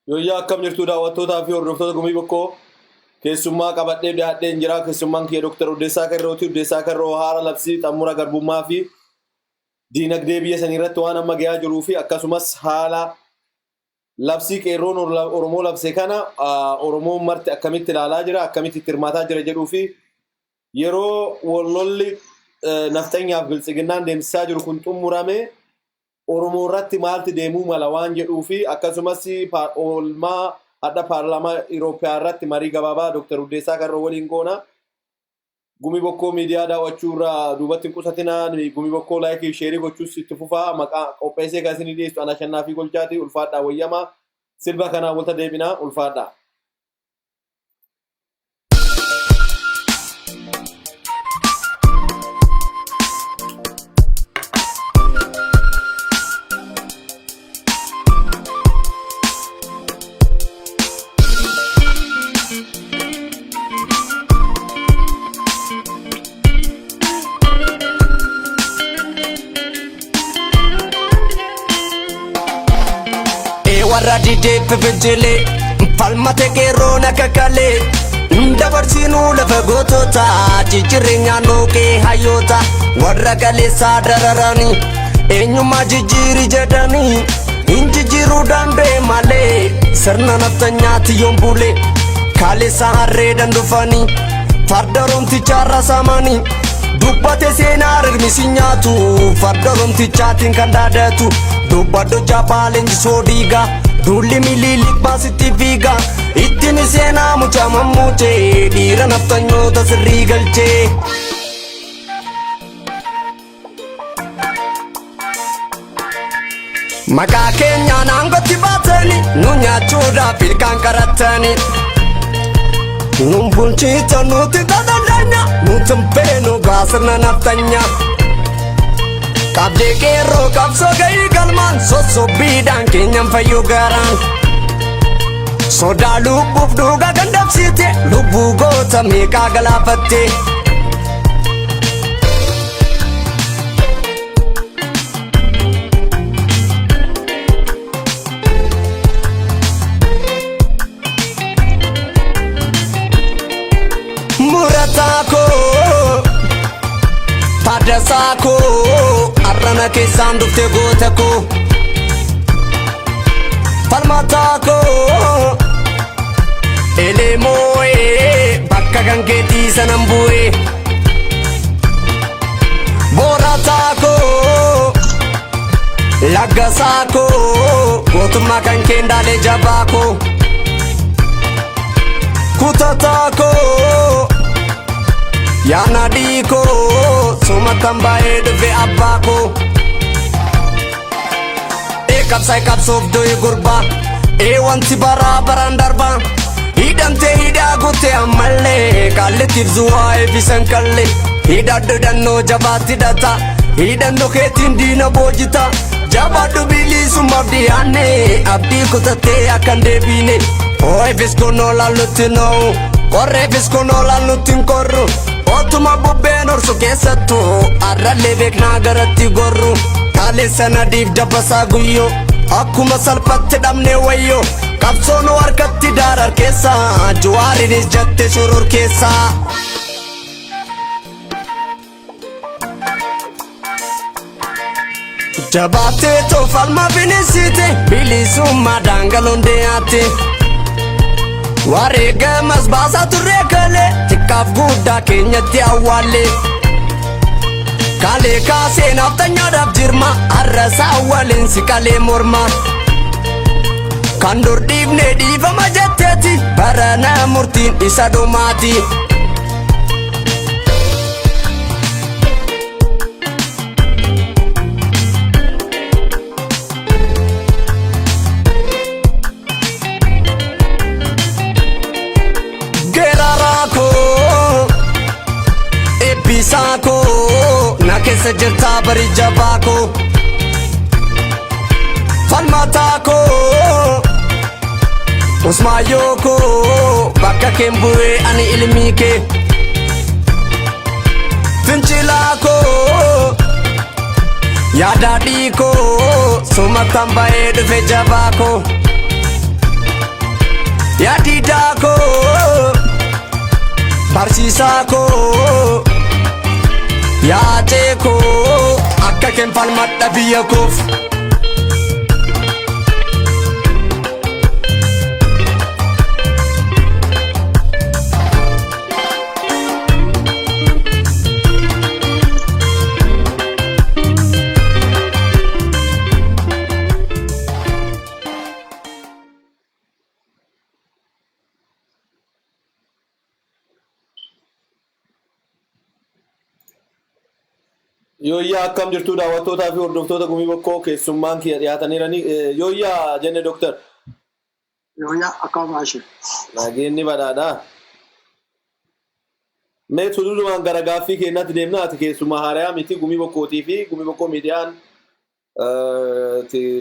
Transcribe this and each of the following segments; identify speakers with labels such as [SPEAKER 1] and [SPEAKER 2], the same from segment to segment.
[SPEAKER 1] Yoyyaa akkam jirtu daawwattootaa fi hordoftoota gumii bokkoo keessummaa qabadhee dhiyaadheen jira. Keessummaan kiyya Dr. Oddeessaa Karrooti. Oddeessaa Karroo haala labsii xumura garbummaa fi diinagdee biyya sanii irratti waan amma gahaa jiruu fi akkasumas haala labsii qeerroon Oromoo labse kana Oromoon marti akkamitti ilaalaa jira, akkamitti itti hirmaataa jira jedhuu fi yeroo wallolli naftanyaaf biltsiginnaan deemsisaa jiru kun xumurame Oromoo irratti maalti deemuu mala waan jedhuu fi akkasumas oolmaa hadda paarlaamaa Iroopiyaa irratti marii gabaabaa Dr. Oddeessaa Karroo waliin goona. Gumii bokkoo miidiyaa daawwachuu irraa duubatti hin qusatinaa. Gumii bokkoo laayikii sheerii gochuus itti fufaa. Maqaa qopheessee kan isin dhiyeessu ana Shannaa fi Golchaati. Ulfaadhaa wayyamaa silba kanaa walta deebinaa ulfaadhaa.
[SPEAKER 2] warra didee fefejele palmate keerona kakale dabarsinuu lafa gootota jijjiirreenyaa nookee hayyoota warra galeessaa dararani eenyummaa jijjiiri jedhanii hin jijjiiruu danda'e malee sirna naftanyaatti yoon bulee kaleessaa harree dandufanii farda romtichaa rasamanii dubbate seenaa rirmisi nyaatu farda romtichaatiin kan daadatu dubbaddo jabaaleen jisoo dhiigaa dulli miliilik baasitti fiigaa ittiin seenaa mucaa mammuutee dhiira naftanyoota sirrii galchee. Maqaa keenyaan aangootti baatanii nu nyaachuudhaaf ilkaan qaratanii nun bulchiisa nuti dadandanya nuti mpeenu gaasirna naftanyaa. Qabdee qeerroo qabsoo ga'ii galmaan sossobbiidhaan keenyan fayyuu garaan sodaa lubbuuf dhugaa gandabsiite lubbuu goota meeqaa galaafatte. Murataa koo Taaddasaa koo arrana keessaan dhufte goota koo falmataa koo eleemoo'ee bakka kan keetii sanan bu'ee boorataa koo laggasaa koo gootummaa kan keendaalee jabaa koo kutataa koo yaana dhiikoo sumatan baay'ee dhufe abbaa koo qabsaa'e qabsoof do'e gurbaa wanti baraa baraan darbaa hidhamtee hidhaa guutte ammallee kaallettiif zuwaa eebbisan kallee hidhadhu hidhannoo jabaatti hidhata hidhannoo keetiin diina boojita jabaadhu bilisummaaf dhiyaanne abdii kutattee akkan deebiine eebbis kun oolaan nutti noo'u qorreeffis kun oolaan nutti hin korru ootuma bubbeen horsu keessattuu arrallee beeknaa garatti gorru kaleessa nadiif dabbasaa guyyoo akkuma salphatti dhabne wayyoo qabsoon harkatti daarar keessa juwaarinis jatte shoror keessa. Jabaattee toofalma bineensite bilisummaa daangaloon deeyaate wareegamas baasaa turree kalee xiqqaaf guddaa keenyatti awwaallee kalee kaasee naftanyaadhaaf jirma arrasaa waliin si kalee morma kan dur dhiifne dhiifama jetteeti barana murtiin isa dhumaati. Eebbisaa koo na keessa jirtaa bari jabaa koo falmataa koo usmaayoo koo bakka keen bu'ee ani ilmii kee fincilaa koo yaada dhiikoo sumatan baay'ee dhufe jabaa koo yaa diidaa koo barsiisaa koo yaa ta'e koo akka keen falmadha biyya koof.
[SPEAKER 1] Yooyyaa akkam jirtu daawwattootaa fi hordoftoota gumii bokkoo keessummaan kiyya dhiyaataniirani. Yooyyaa jenne doktor.
[SPEAKER 3] Yooyyaa akkam baashe.
[SPEAKER 1] Nageenyi badhaadhaa. Mee tududumaan gara gaaffii keenyatti deemna. Ati keessummaa haarayaa miti gumii bokkootii fi gumii bokkoo miidiyaan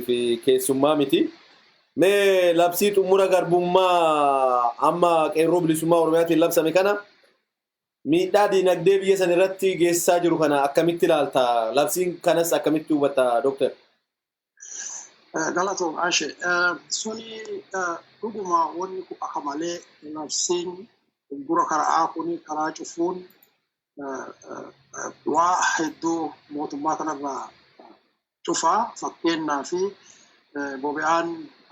[SPEAKER 1] fi keessummaa miti. Mee labsii xumura garbummaa amma qeerroo bilisummaa Oromiyaatiin labsame kana miidhaa diinagdee biyya san irratti geessisaa jiru kana akkamitti ilaalta? Labsiin kanas akkamitti hubatta doktor?
[SPEAKER 3] Galatoon baashe. Suni dhuguma wanni kun akka malee labsiin gura karaa kuni karaa cufuun waa hedduu mootummaa kanarraa cufaa fakkeenyaaf boba'aan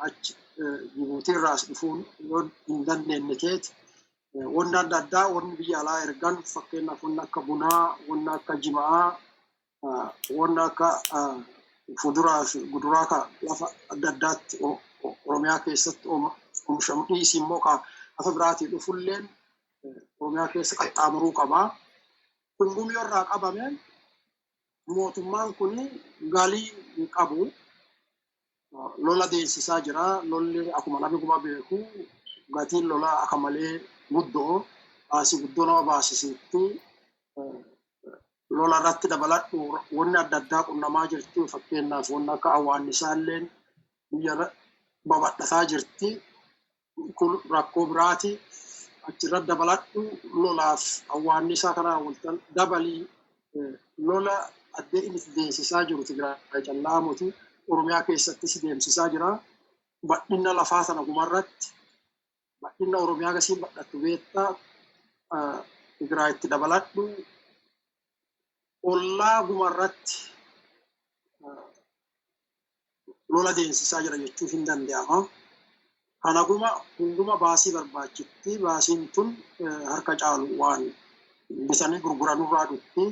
[SPEAKER 3] achi Jibuutiirraas dhufuun yoo hin dandeenye keeti wanna adda addaa wanni biyya alaa ergan fakkeenyaaf wanna akka bunaa, wanna akka jimaa, wanna akka fuduraa fi guduraa ka lafa adda addaatti Oromiyaa keessatti oomishamu dhiisii immoo ka lafa biraatii dhufulleen Oromiyaa keessa qaxxaamuruu qabaa. Kun irraa qabame mootummaan kun galii hin qabu. Lola deemsisaa jira. Lolli akkuma namni kuma beeku gatiin lolaa akka malee guddoo baasii guddoo nama baasisitti lola irratti dabaladhu wanni adda addaa qunnamaa jirti. Fakkeenyaaf wanni akka awwaannisaalleen biyya babadhataa jirti. Kun rakkoo biraati. Achirratti dabaladhu lolaaf awwaannisaa kanaa waltan dabalii lola addee inni deemsisaa jiru Tigraay callaa muti Oromiyaa keessatti si deemsisaa jira. Badhinna lafaa sana gumarratti badhinna Oromiyaa gasiin badhattu beektaa Tigraayitti dabaladhu ollaa gumarratti lola deemsisaa jira jechuu hin danda'ama. Kana hunduma baasii barbaachitti. Baasiin tun harka caalu waan bitanii gurguranurraa dhutti.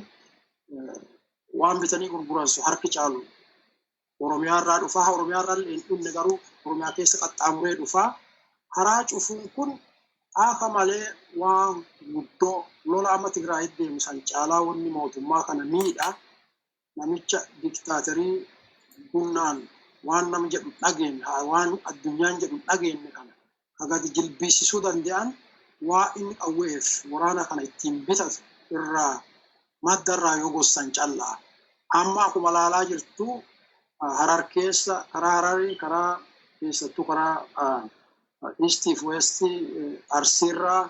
[SPEAKER 3] Waan bitanii gurguran sun harki caalu Oromiyaa irraa dhufaa. Oromiyaa irraa hin dhufne garuu Oromiyaa keessa qaxxaamuree dhufaa. Karaa cufuun kun akka malee waan guddoo lola amma Tigraayitti deemu san caalaa wanni mootummaa kana miidha. Namicha diktaaterii gunnaan waan nam jedhu dhageenye waan addunyaan jedhu dhageenye kana hagati jilbiisisuu danda'an waa inni qawweef waraana kana ittiin bitatu irraa maddarraa yoo gossan callaa. Amma akkuma laalaa jirtu Harar keessa karaa Hararii karaa keessattuu karaa East West Arsiirraa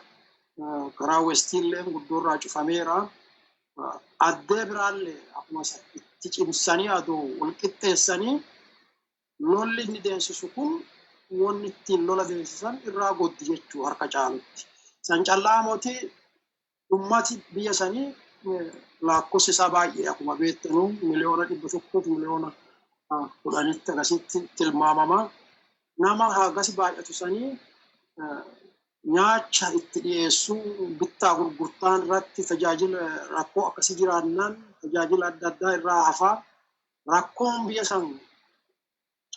[SPEAKER 3] karaa Westiillee guddoorraa cufameera. Addee biraallee akkuma itti cimsanii aduu wal qixxeessanii lolli inni deemsisu kun wanni ittiin lola deemsisan irraa goddi jechuu harka caalutti. San callaa mootii ummati biyya sanii lakkoofsi isaa baay'ee akkuma beektanuu miliyoona 100 miliyoona 10 akkasitti tilmaamama. Nama hagas baay'atu sanii nyaacha itti dhiyeessuu bittaa gurgurtaan irratti tajaajila rakkoo akkasii jiraannaan tajaajila adda addaa irraa hafaa rakkoon biyya san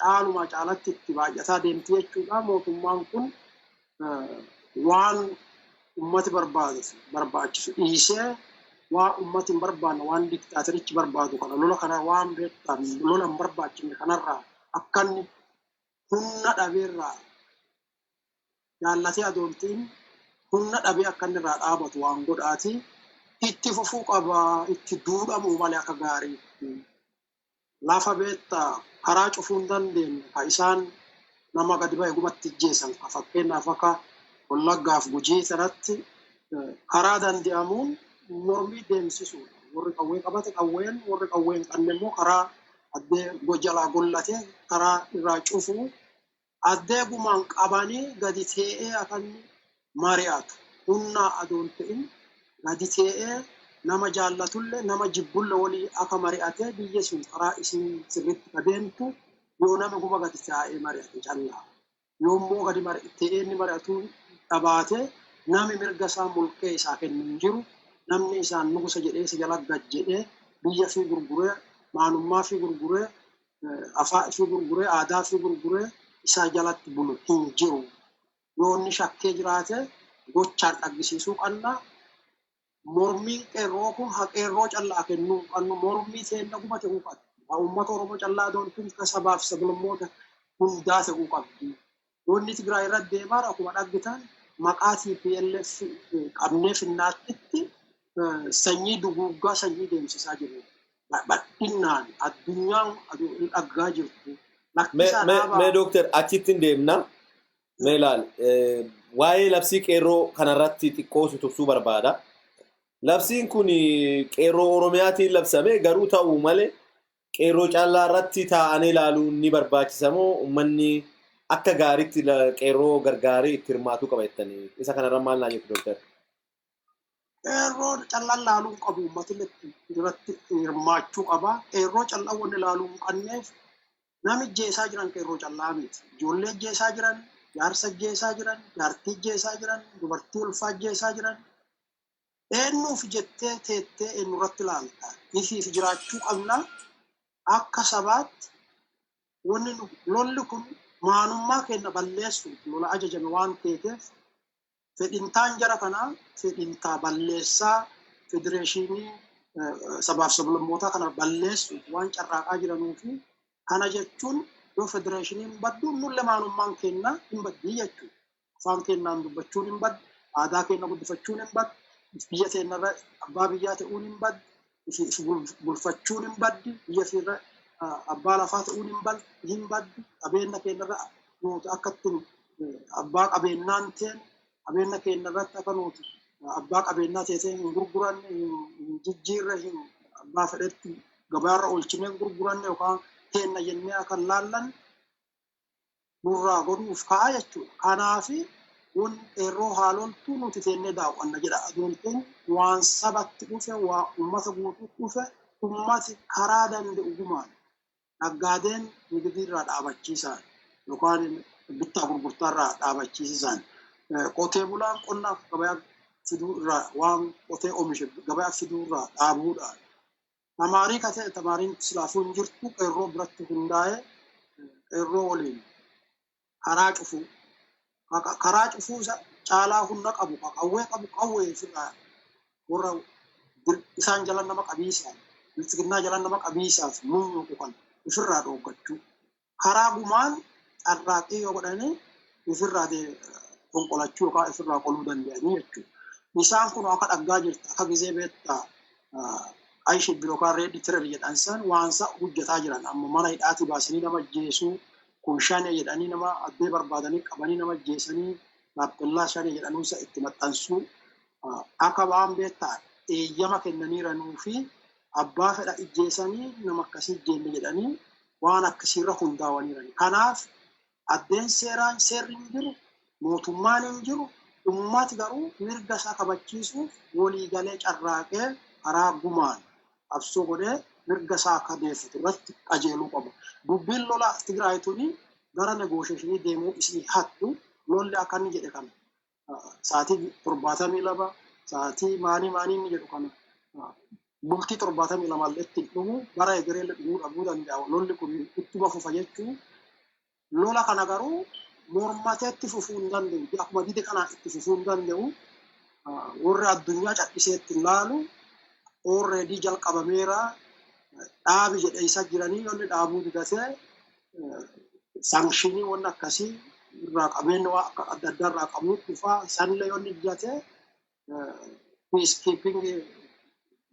[SPEAKER 3] caaluma caalatti itti baay'ataa deemti jechuudha. Mootummaan kun waan ummati barbaachisu dhiisee waan ummati hin barbaanne waan diktaaterichi barbaadu kana lola kana waan beektan lola hin barbaachifne kanarraa akka inni humna dhabeerraa jaallatee adoontiin humna dhabee akka inni irraa dhaabatu waan godhaati. Itti fufuu qaba itti duudhamuu malee akka gaarii lafa beektaa karaa cufuu hin dandeenye ka isaan nama gadi ba'e gubatti ijjeessan fakkeenyaaf akka Wallaggaaf Gujii sanatti karaa danda'amuun mormii deemsisuudha. Warri qawwee qabate qawween warri qawwee hin qabne immoo karaa addee jalaa gollatee karaa irraa cufuu addeegumaan qabanii gadi tee'ee akan mari'atu hunnaa adoon ta'in gadi tee'ee nama jaallatullee nama jibbulle walii akka mari'atee biyya sun karaa isin sirriitti adeemtu yoo nama guba gadi taa'ee mari'ate callaa yoommoo gadi tee'ee inni mari'atu dhabaatee nami mirga isaa mulqee isaa kennu hin jiru namni isaan nugusa jedhee isa jala gad jedhee biyya fi gurguree maalummaa fi gurguree afaa fi gurguree aadaa fi gurguree isaa jalatti bulu hin jiru yoo inni shakkee jiraate gochaan dhaggisiisuu qabna mormii qeerroo kun haqeerroo callaa kennuu qabnu mormii seenna guma ta'uu qabdi uummata oromoo callaa doon kun sabaaf sablammoota hundaa ta'uu qabdi wanni Tigraay irratti deemaa akkuma dhaggitan maqaa TPLF qabnee finnaatti sanyii duguuggaa sanyii deemsisaa jiru badhinnaan addunyaan dhaggaa jirtu.
[SPEAKER 1] Mee Dooktar achittiin deemna mee ilaal waa'ee labsii qeerroo kanarratti xiqqoo tursuu barbaada. Labsiin kun qeerroo Oromiyaatiin labsame garuu ta'uu malee qeerroo callaa irratti taa'anii ilaaluun ni barbaachisa moo uummanni akka gaariitti qeerroo gargaaree itti hirmaatuu qaba jettanii isa kanarra maal naa jettu Dooktar?
[SPEAKER 3] Qeerroo callaa ilaaluu qabu uummati irratti hirmaachuu qaba. Qeerroo callaa wanni ilaaluu hin qabneef nami jeesaa jiran qeerroo callaa miti. Ijoollee jeesaa jiran, jaarsa jeesaa jiran, jaartii jeesaa jiran, dubartii ulfaa jeesaa jiran. Eenyuuf jettee teettee eenyurratti ilaalta. Ifiif jiraachuu qabna. Akka sabaatti wanni lolli kun maanummaa keenya balleessuuf lola ajajame waan ta'eef fedhintaan jara kanaa fedhintaa balleessaa federeeshinii sabaaf sablammootaa kana balleessuuf waan carraaqaa jiranuufi kana jechuun yoo federeeshiniin baddu nulle maanummaan keenya hin baddii jechuudha. Afaan keenyaan dubbachuun hin baddu, aadaa keenya guddifachuun hin baddu, biyya keenyarra abbaa biyyaa ta'uun hin baddu, bulfachuun hin baddi, biyya keenya abbaa lafaa ta'uun hin baddu, qabeenya keenyarra nuti akkattiin abbaa qabeenyaan ta'en qabeenya keenyarratti akka nuti abbaa qabeenyaa ta'ee hin gurguranne, hin jijjiirre, abbaa fedhetti gabaarra oolchinee hin gurguranne yookaan keenya jennee akka laallan nurraa godhuuf ka'a jechuudha. Kanaafi wanni qeerroo haaloltuu nuti teennee daawwanna jedha adeemtuun waan sabatti dhufe waan uummata guutuu dhufe uummati karaa danda'u gumaan naggaadeen nigidiirraa dhaabachiisan yookaan bittaa gurgurtaarraa dhaabachiisan qotee bulaan qonnaaf gabaa fiduu irraa waan qotee oomishe gabaa fiduu irraa dhaabuudhaan tamaarii katee tamaariin silaafuu hin jirtu qeerroo biratti hundaa'ee qeerroo waliin karaa cufuu caalaa hunda qabu qawwee firraa warra isaan jala nama qabiisaa bilchiginnaa jala nama qabiisaaf munyuuqu kan ifirraa dhooggachuu karaa gumaan carraaqii yoo godhanii ifirraa konkolachuu yookaan ifirraa qoluu danda'anii jechuudha. Isaan kun akka dhaggaa jirta akka gizee beektaa ayishee yookaan reeddi tireer jedhan san waansa hojjetaa jiran amma mana hidhaati baasanii nama ajjeesuu kun shanee jedhanii nama addee barbaadanii qabanii nama ajjeesanii laappellaa shanee jedhanuusa itti maxxansuu akka waan beektaa eeyyama kennaniiranuu fi abbaa fedha ijjeesanii nama akkasii ijjeenne jedhanii waan akkasiirra hundaa'aniirani. Kanaaf addeen seerri hin jiru, mootummaan hin jiru, ummati garuu mirga isaa kabachiisuuf walii galee carraaqee karaa gumaan qabsoo godhee mirga isaa akka deeffatu irratti qajeeluu qaba. Dubbiin lola Tigraay tuni gara negoosheeshinii deemuu isii hattu lolli akka inni jedhe kana sa'aatii 72 sa'aatii maanii inni jedhu kana bultii 72 itti dhumu bara egeree dhumuu dhabuu danda'a. Lolli kun ittuma fufa jechuun lola kana garuu mormateetti fufuu hin danda'u. Akkuma dide kanaan itti fufuu hin danda'u. Warri addunyaa cadhiseetti ilaalu already jalqabameera dhaabi jedhe isa jiranii yoonni dhaabuu didatee sankshinii waan akkasii irraa qabeenya waan adda addaa irraa qabuuf dhufaa sanillee yoonni dijatee peacekeeping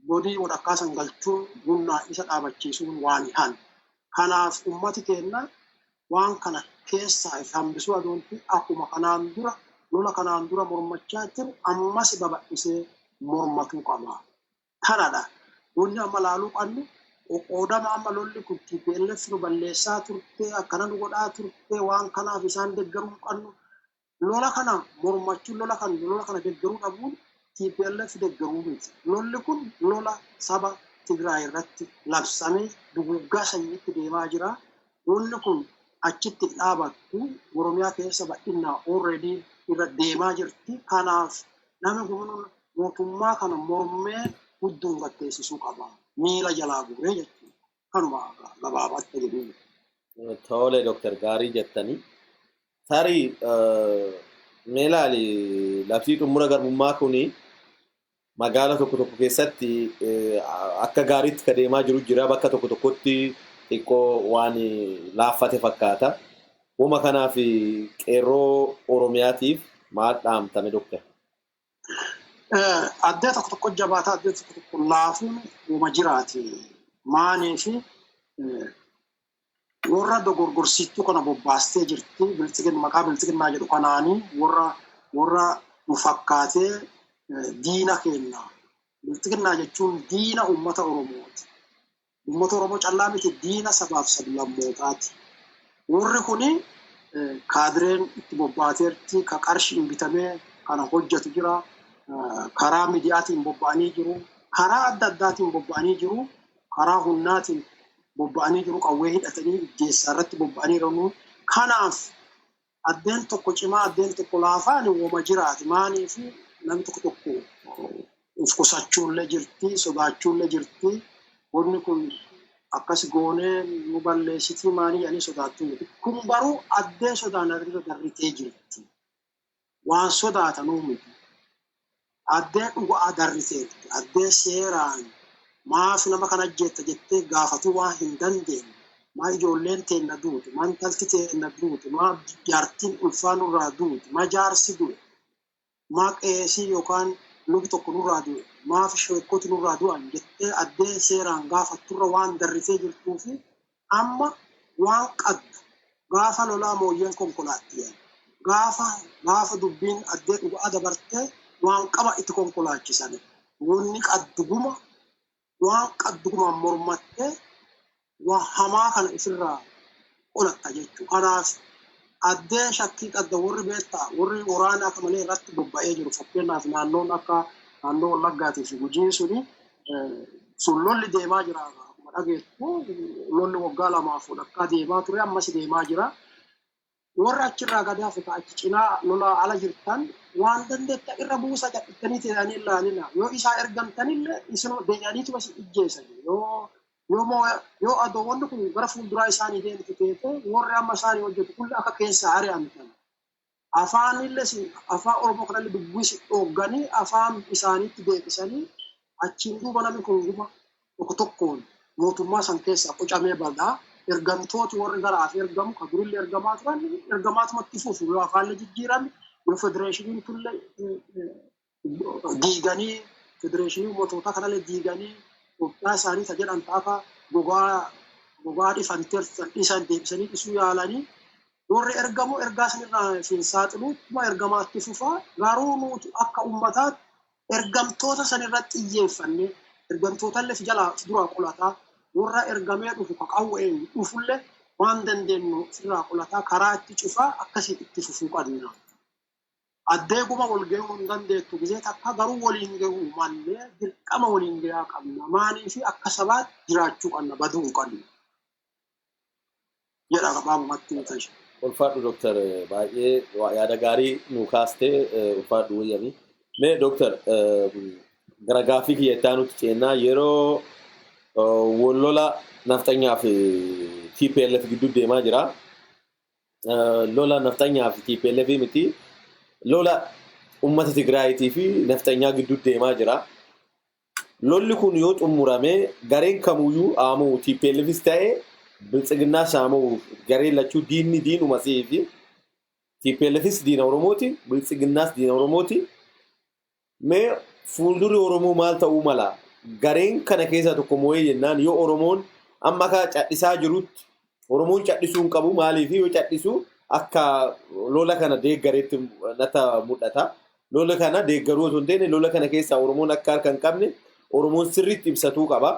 [SPEAKER 3] bodii wal akkaasan galchuun gunnaa isa dhaabachiisuun waan ihan. Kanaaf ummati keenya waan kana keessaa hambisuu adoonti akkuma kanaan dura lola kanaan dura mormachaa jiru ammas babal'isee mormatuu qaba. Kanadha wanni amma laaluu qabnu qoqqoodama amma lolli kun TPLF nu balleessaa turte akkana nu godhaa turte waan kanaaf isaan deeggaruu qabnu lola kana mormachuun lola kana deeggaruu dhabuun TPLF deeggaruu miti. Lolli kun lola saba Tigraay irratti labsamee duguggaa sanyiitti deemaa jira. Lolli kun achitti dhaabattu Oromiyaa keessa bal'inaa already irra deemaa jirti. Kanaaf namni kun mootummaa kana mormee gudduun gatteessisuu qaba. Miila jalaa guree jechuudha. Kanuma gabaabaatti jedhuun.
[SPEAKER 1] Tole Dr. Gaarii jettanii. Tarii mee ilaali labsii xumura garbummaa kuni magaalaa tokko tokko keessatti akka gaariitti ka deemaa jiru jira. Bakka tokko tokkotti xiqqoo waan laaffate fakkaata. Wuma kanaaf qeerroo Oromiyaatiif maal dhaamtame Dr.
[SPEAKER 3] Addee tokko tokko jabaataa addee tokko tokko laafuun wuma jiraati. Maanii fi warra dogorgorsiituu kana bobbaastee jirti. Maqaa biltsiginnaa jedhu kanaanii warra nu fakkaatee diina kenna. Biltsiginnaa jechuun diina uummata Oromooti. Uummata Oromoo callaa miti diina sabaaf sablammootaati. Warri kuni kaadireen itti bobbaateerti ka qarshiin bitamee kana hojjetu jira. Karaa miidiyaatiin bobba'anii jiru. Karaa adda addaatiin bobba'anii jiru. Karaa humnaatiin bobba'anii jiru. Qawwee hidhatanii ijjeessaa irratti bobba'anii jiru. Kanaaf addeen tokko cimaa addeen tokko laafaan wama jiraati. Maanii fi namni tokko tokko of qusachuullee jirti, sodaachuullee jirti. Wanni kun akkas goonee nu balleessitii maanii jedhanii sodaachuu miti. Kun baruu addee sodaan irra darritee jirti. Waan sodaatanuu miti. Addee dhugaa darriteetti. Addee seeraan maaf nama kana ajjeetta jettee gaafatuu waan hin dandeenye. Maa ijoolleen teenna duuti, maa intalti teenna duuti, maa jaartiin ulfaa nurraa duuti, maa jaarsi duuti, maa qeesii yookaan lubi tokko nurraa duuti, maaf sheekkooti nurraa du'an jettee addee seeraan gaafatturra waan darritee jirtuu fi amma waan qaddu gaafa lolaa mooyyeen konkolaatti gaafa dubbiin addee dhugaa dabartee waan qaba itti konkolaachisan wanni qadduguma waan qaddugumaan mormattee waan hamaa kana ifirraa qolatta jechuudha. Kanaaf addee shakkii qadda warri beektaa warri waraana akka malee irratti bobba'ee jiru fakkeenyaaf naannoon akka naannoo Wallaggaatii fi Gujii suni sun lolli deemaa jira. Akkuma dhageettu lolli waggaa lamaaf akka deemaa ture ammas deemaa jira. Warra achirraa gadaa fi achi cinaa lolaa ala jirtan waan dandeetta irra buusa jedhanii ta'anii ilaalina. Yoo isaa ergamtanillee isinoo deebi'aniitu basi ijjeessan. Yoo adoowwan kun gara fuulduraa isaanii deemtu ta'e warri amma isaanii hojjetu kulli akka keessa ari'amtan. Afaanillee afaan Oromoo kanallee dubbisi dhoogganii afaan isaaniitti deebisanii achiin duuba namni kun guma tokko tokkoon mootummaa san keessaa qocamee badaa. Ergamtooti warri garaaf ergamu kan durillee ergamaa turan ergamaatumatti fufu yoo afaan jijjiirame yoo federeeshiniin tulle diiganii federeeshinii mootummaa kanallee diiganii Itoophiyaa isaanii jedhan ta'a gogaa dhifanteersan isaan deebisanii isuu yaalanii warri ergamu ergaa sanirraa fi saaxiluutuma ergamaatti fufaa garuu nuti akka uummataatti ergamtoota sanirratti xiyyeeffannee ergamtootaallee jalaa duraa qolataa warra ergamee dhufu qaqawween dhufullee waan dandeenyu irraa qolataa karaa itti cufaa akkasii itti fufuu qabna. Addeeguma wal gahuu hin dandeettu gisee takka garuu waliin gahuu mallee dirqama waliin gahaa qabna. Maanii fi akka sabaatti jiraachuu qabna baduu qabna. Jedha gabaabumatti tashi.
[SPEAKER 1] Ulfaadhu Dr. Baay'ee yaada gaarii nu kaastee ulfaadhu wayyami. Mee Dr. gara gaaffii kiyyattaa nuti ceennaa yeroo lola naftanyaa fi TPLF gidduu deemaa jira. Lola naftanyaa fi TPLF miti. Lola uummata Tigraayitii fi naftanyaa gidduu deemaa jira. Lolli kun yoo xumurame gareen kamuyyuu aamoo TPLFis ta'ee biltsiginnaa shaamoo gareen lachuu diinuma fi TPLFis diina Oromooti, biltsiginnaas diina Oromooti. Mee fuulduri Oromoo maal ta'uu mala? Gareen kana keessaa tokko moo'ee jennaan yoo Oromoon amma akka cadhisaa jirutti Oromoon cadhisuu hin qabu maaliif yoo cadhisuu akka lola kana deeggareetti nata mul'ata. Lola kana deeggaruu osoo hin taane lola kana keessaa Oromoon akka harka hin qabne Oromoon sirriitti ibsatuu qaba.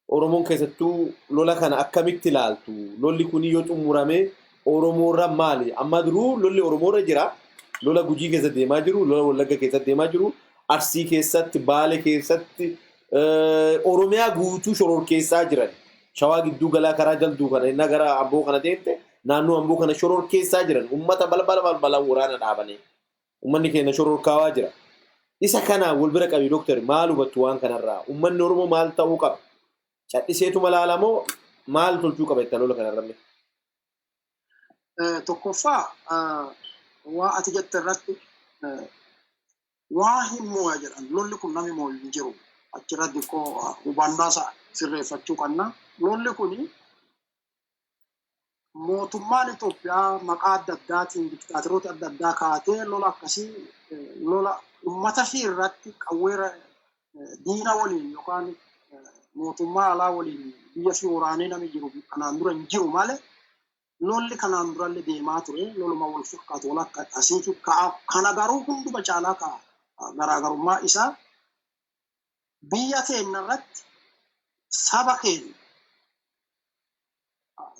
[SPEAKER 1] Oromoon keessattuu lola kana akkamitti ilaaltu? Lolli kun yoo xumuramee Oromoorra maali? Amma duruu lolli Oromoorra jira. Lola Gujii keessa deemaa jiru, lola Wallagga keessa deemaa jiru, Arsii keessatti, Baalee keessatti, Oromiyaa guutuu shororkeessaa jiran. Shawaa gidduu galaa karaa jalduu kana inni gara Amboo kana deemte naannoo Amboo kana shororkeessaa jiran. Uummata balbala waraana dhaabanii. Uummanni keenya shororkaawaa jira. Isa kana wal bira qabi dooktar maal hubattu waan kanarraa? Uummanni Oromoo maal ta'uu qaba? Cadhiseetu malaalamoo maal tolchuu qaba itti lola kanarra?
[SPEAKER 3] Tokkoffaa waa ati jette irratti waa hin moo'a jedhan lolli kun namni moo'u hin jiru. Achirratti koo hubannaa isaa sirreeffachuu qabna. Lolli kun mootummaan Itoophiyaa maqaa adda addaatiin diktaatoroota adda addaa kaatee lola akkasii lola uummata fi irratti qawweera diina waliin yookaan mootummaa alaa waliin biyya fi waraanee namni jiru kanaan dura hin jiru malee lolli kanaan durallee deemaa ture loluma wal fakkaatu wal akka asiitu kana garuu hunduma caalaa garaagarummaa isaa biyya keenya irratti saba keenya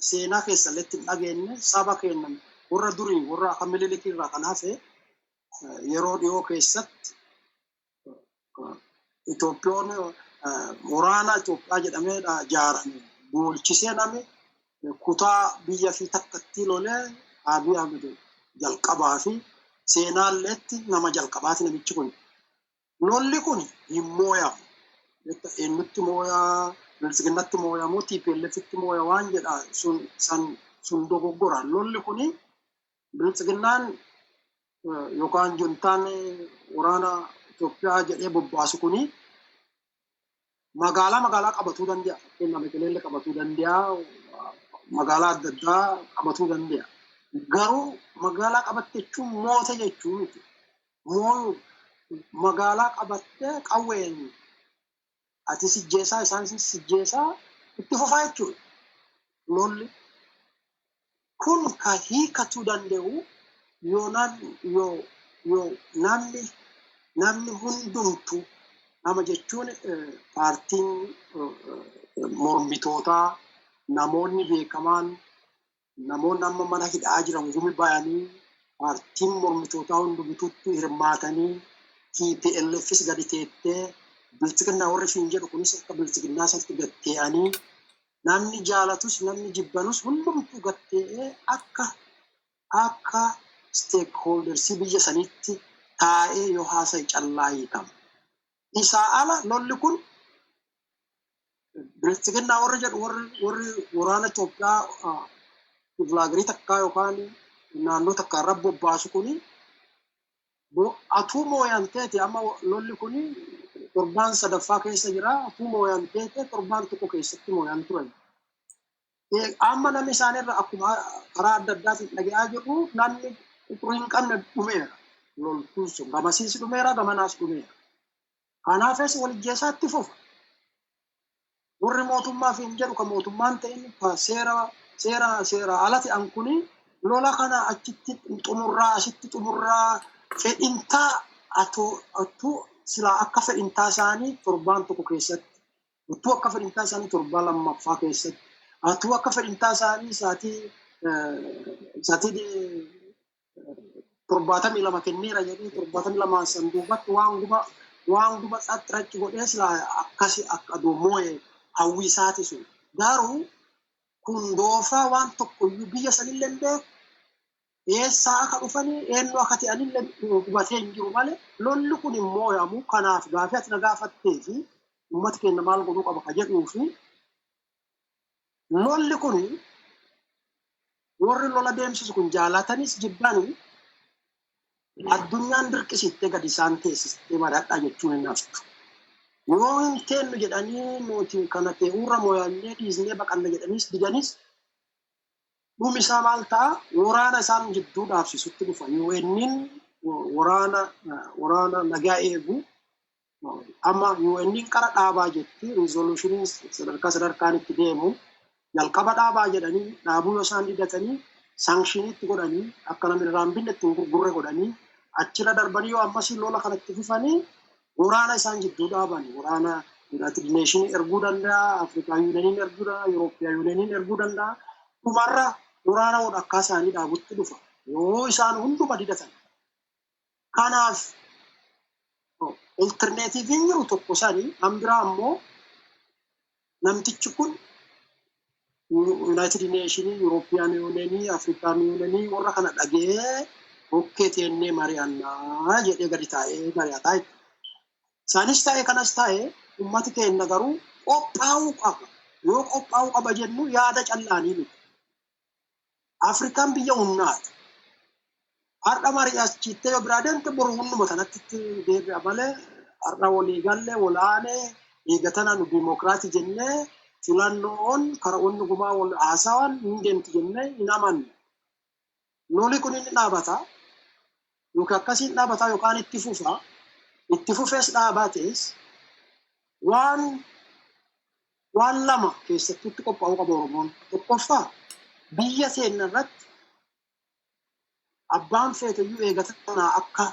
[SPEAKER 3] seenaa keessallee hin dhageenye saba keenya warra durii warra akka Minilik irraa kan hafe yeroo dhiyoo keessatti Itoophiyaan waraana Itoophiyaa jedhamee ijaarame bulchisee namni kutaa biyya fi takkatti lolee Abiy Ahmed jalqabaa fi seenaalleetti nama jalqabaati namichi kun. Lolli kun hin moo'amu. Eenyutti moo'aa, bilisiginnatti moo'amu, TPLFitti moo'aa waan jedhaa sun dogoggora. Lolli kun bilisiginnaan yookaan juntaan waraana Itoophiyaa jedhee bobbaasu kun magaalaa qabatuu danda'a. Fakkeenyaaf Maqaleellee qabatuu danda'a. Magaalaa adda addaa qabatuu danda'a. Garuu magaalaa qabatte jechuun moota jechuun miti. Magaalaa qabattee qawween ati sijjeessaa isaan sijjeessaa itti fufaa jechuudha. Lolli kun kan hiikatuu danda'u yoo namni hundumtu nama jechuun paartiin mormitootaa namoonni beekamaan namoonni amma mana hidhaa jiran gumi bayanii paartiin mormitootaa hundumtuutti hirmaatanii TPLFis gadi teettee bilisiginnaa warri fiin jedhu kunis akka bilisiginnaa isaatti gattee'anii namni jaalatus namni jibbanus hundumtuu gattee'ee akka stakeholdersii biyya saniitti taa'ee yoo haasa'e callaa hiikama. Isaa ala lolli kun bilisiginnaa warri jedhu warri waraana Itoophiyaa filaagirii takkaa yookaan naannoo takkaa irra bobbaasu kuni atuu moo'anteeti amma lolli kuni torbaan sadaffaa keessa jira atuu moo'anteeti torbaan tokko keessatti moo'an turan. Amma namni isaanirra akkuma karaa adda addaatiin dhaga'aa jirru namni xurii hin qabne dhumeera. Loltuun sun gamasiis dhumeera gamanaas dhumeera. Kanaafis walijjeessaatti fufa. Warri mootummaa fi hin jedhu kan mootummaan ta'in seera ala ta'an kuni lola kana achitti xumurraa asitti xumurraa fedhintaa atuu silaa akka fedhintaa isaanii torbaan tokko keessatti atuu akka fedhintaa isaanii torbaan lammaffaa keessatti atuu akka fedhintaa isaanii saatii 72 kenneera jedhee 72 sanduubatti waan guba xaxxirachi godhee silaa akkasi akka doomo'e hawwii isaati sun garuu kun doofaa waan tokkoyyuu biyya sanillee beeku eessaa akka dhufanii eenyu akka ta'anillee hubatee hin jiru malee lolli kun immoo yommuu kanaaf gaafii ati na gaafattee fi uummata keenya maal godhuu qaba ka jedhuu fi lolli kun warri lola deemsisu kun jaalatanis jibbanii addunyaan dirqisittee gadi isaan teessistee madadhaa jechuun hin haftu. Yoo hin teennu jedhanii nuti kana ta'uurra mooyannee dhiisnee baqanna jedhaniis didanis dhumisaa maal ta'a waraana isaan jidduu dhaabsisutti dhufa yoo inni waraana nagaa eegu amma yoo inni qara dhaabaa jetti rizoolushiniin sadarkaan itti deemu jalqaba dhaabaa jedhanii dhaabuu yoo isaan didatanii saankshiiniitti godhanii akka namni raambinne ittiin gurgurre godhanii achirra darbanii yoo ammasii lola kanatti fufanii waraana isaan jidduu dhaaban United Nation erguu danda'a, African Union erguu danda'a, European Union erguu danda'a. Dhumarra waraana wal akka isaanii dhaabutti dhufa. Yoo isaan hunduma didatan. Kanaaf alternatiiviin jiru tokko isaanii hambiraa ammoo namtichi kun United Nation, European Union, African Union warra kana dhagee okkee teennee mari'annaa jedhee gadi taa'ee mari'ataa jechuudha. Isaanis taa'ee kanas taa'ee ummati keenya garuu qophaa'uu qaba. Yoo qophaa'uu qaba jennu yaada callaanii miti. Afrikaan biyya humnaati. Har'a mari'achiittee yoo biraa deemte boru hunduma sanatti deebi'a malee har'a walii galle walaanee eegatana nu diimokiraatii jennee filannoon karaawwanni gumaa wal haasawaan hin deemti jennee hin amanne. Lolli kun inni dhaabata yookaan akkasiin dhaabata yookaan itti fufa. Itti fufees dhaabatees waan lama keessattuu qophaa'uu qaba Oromoon. Tokkoffaa biyya keenya irratti abbaan feeteyyuu eegatana akka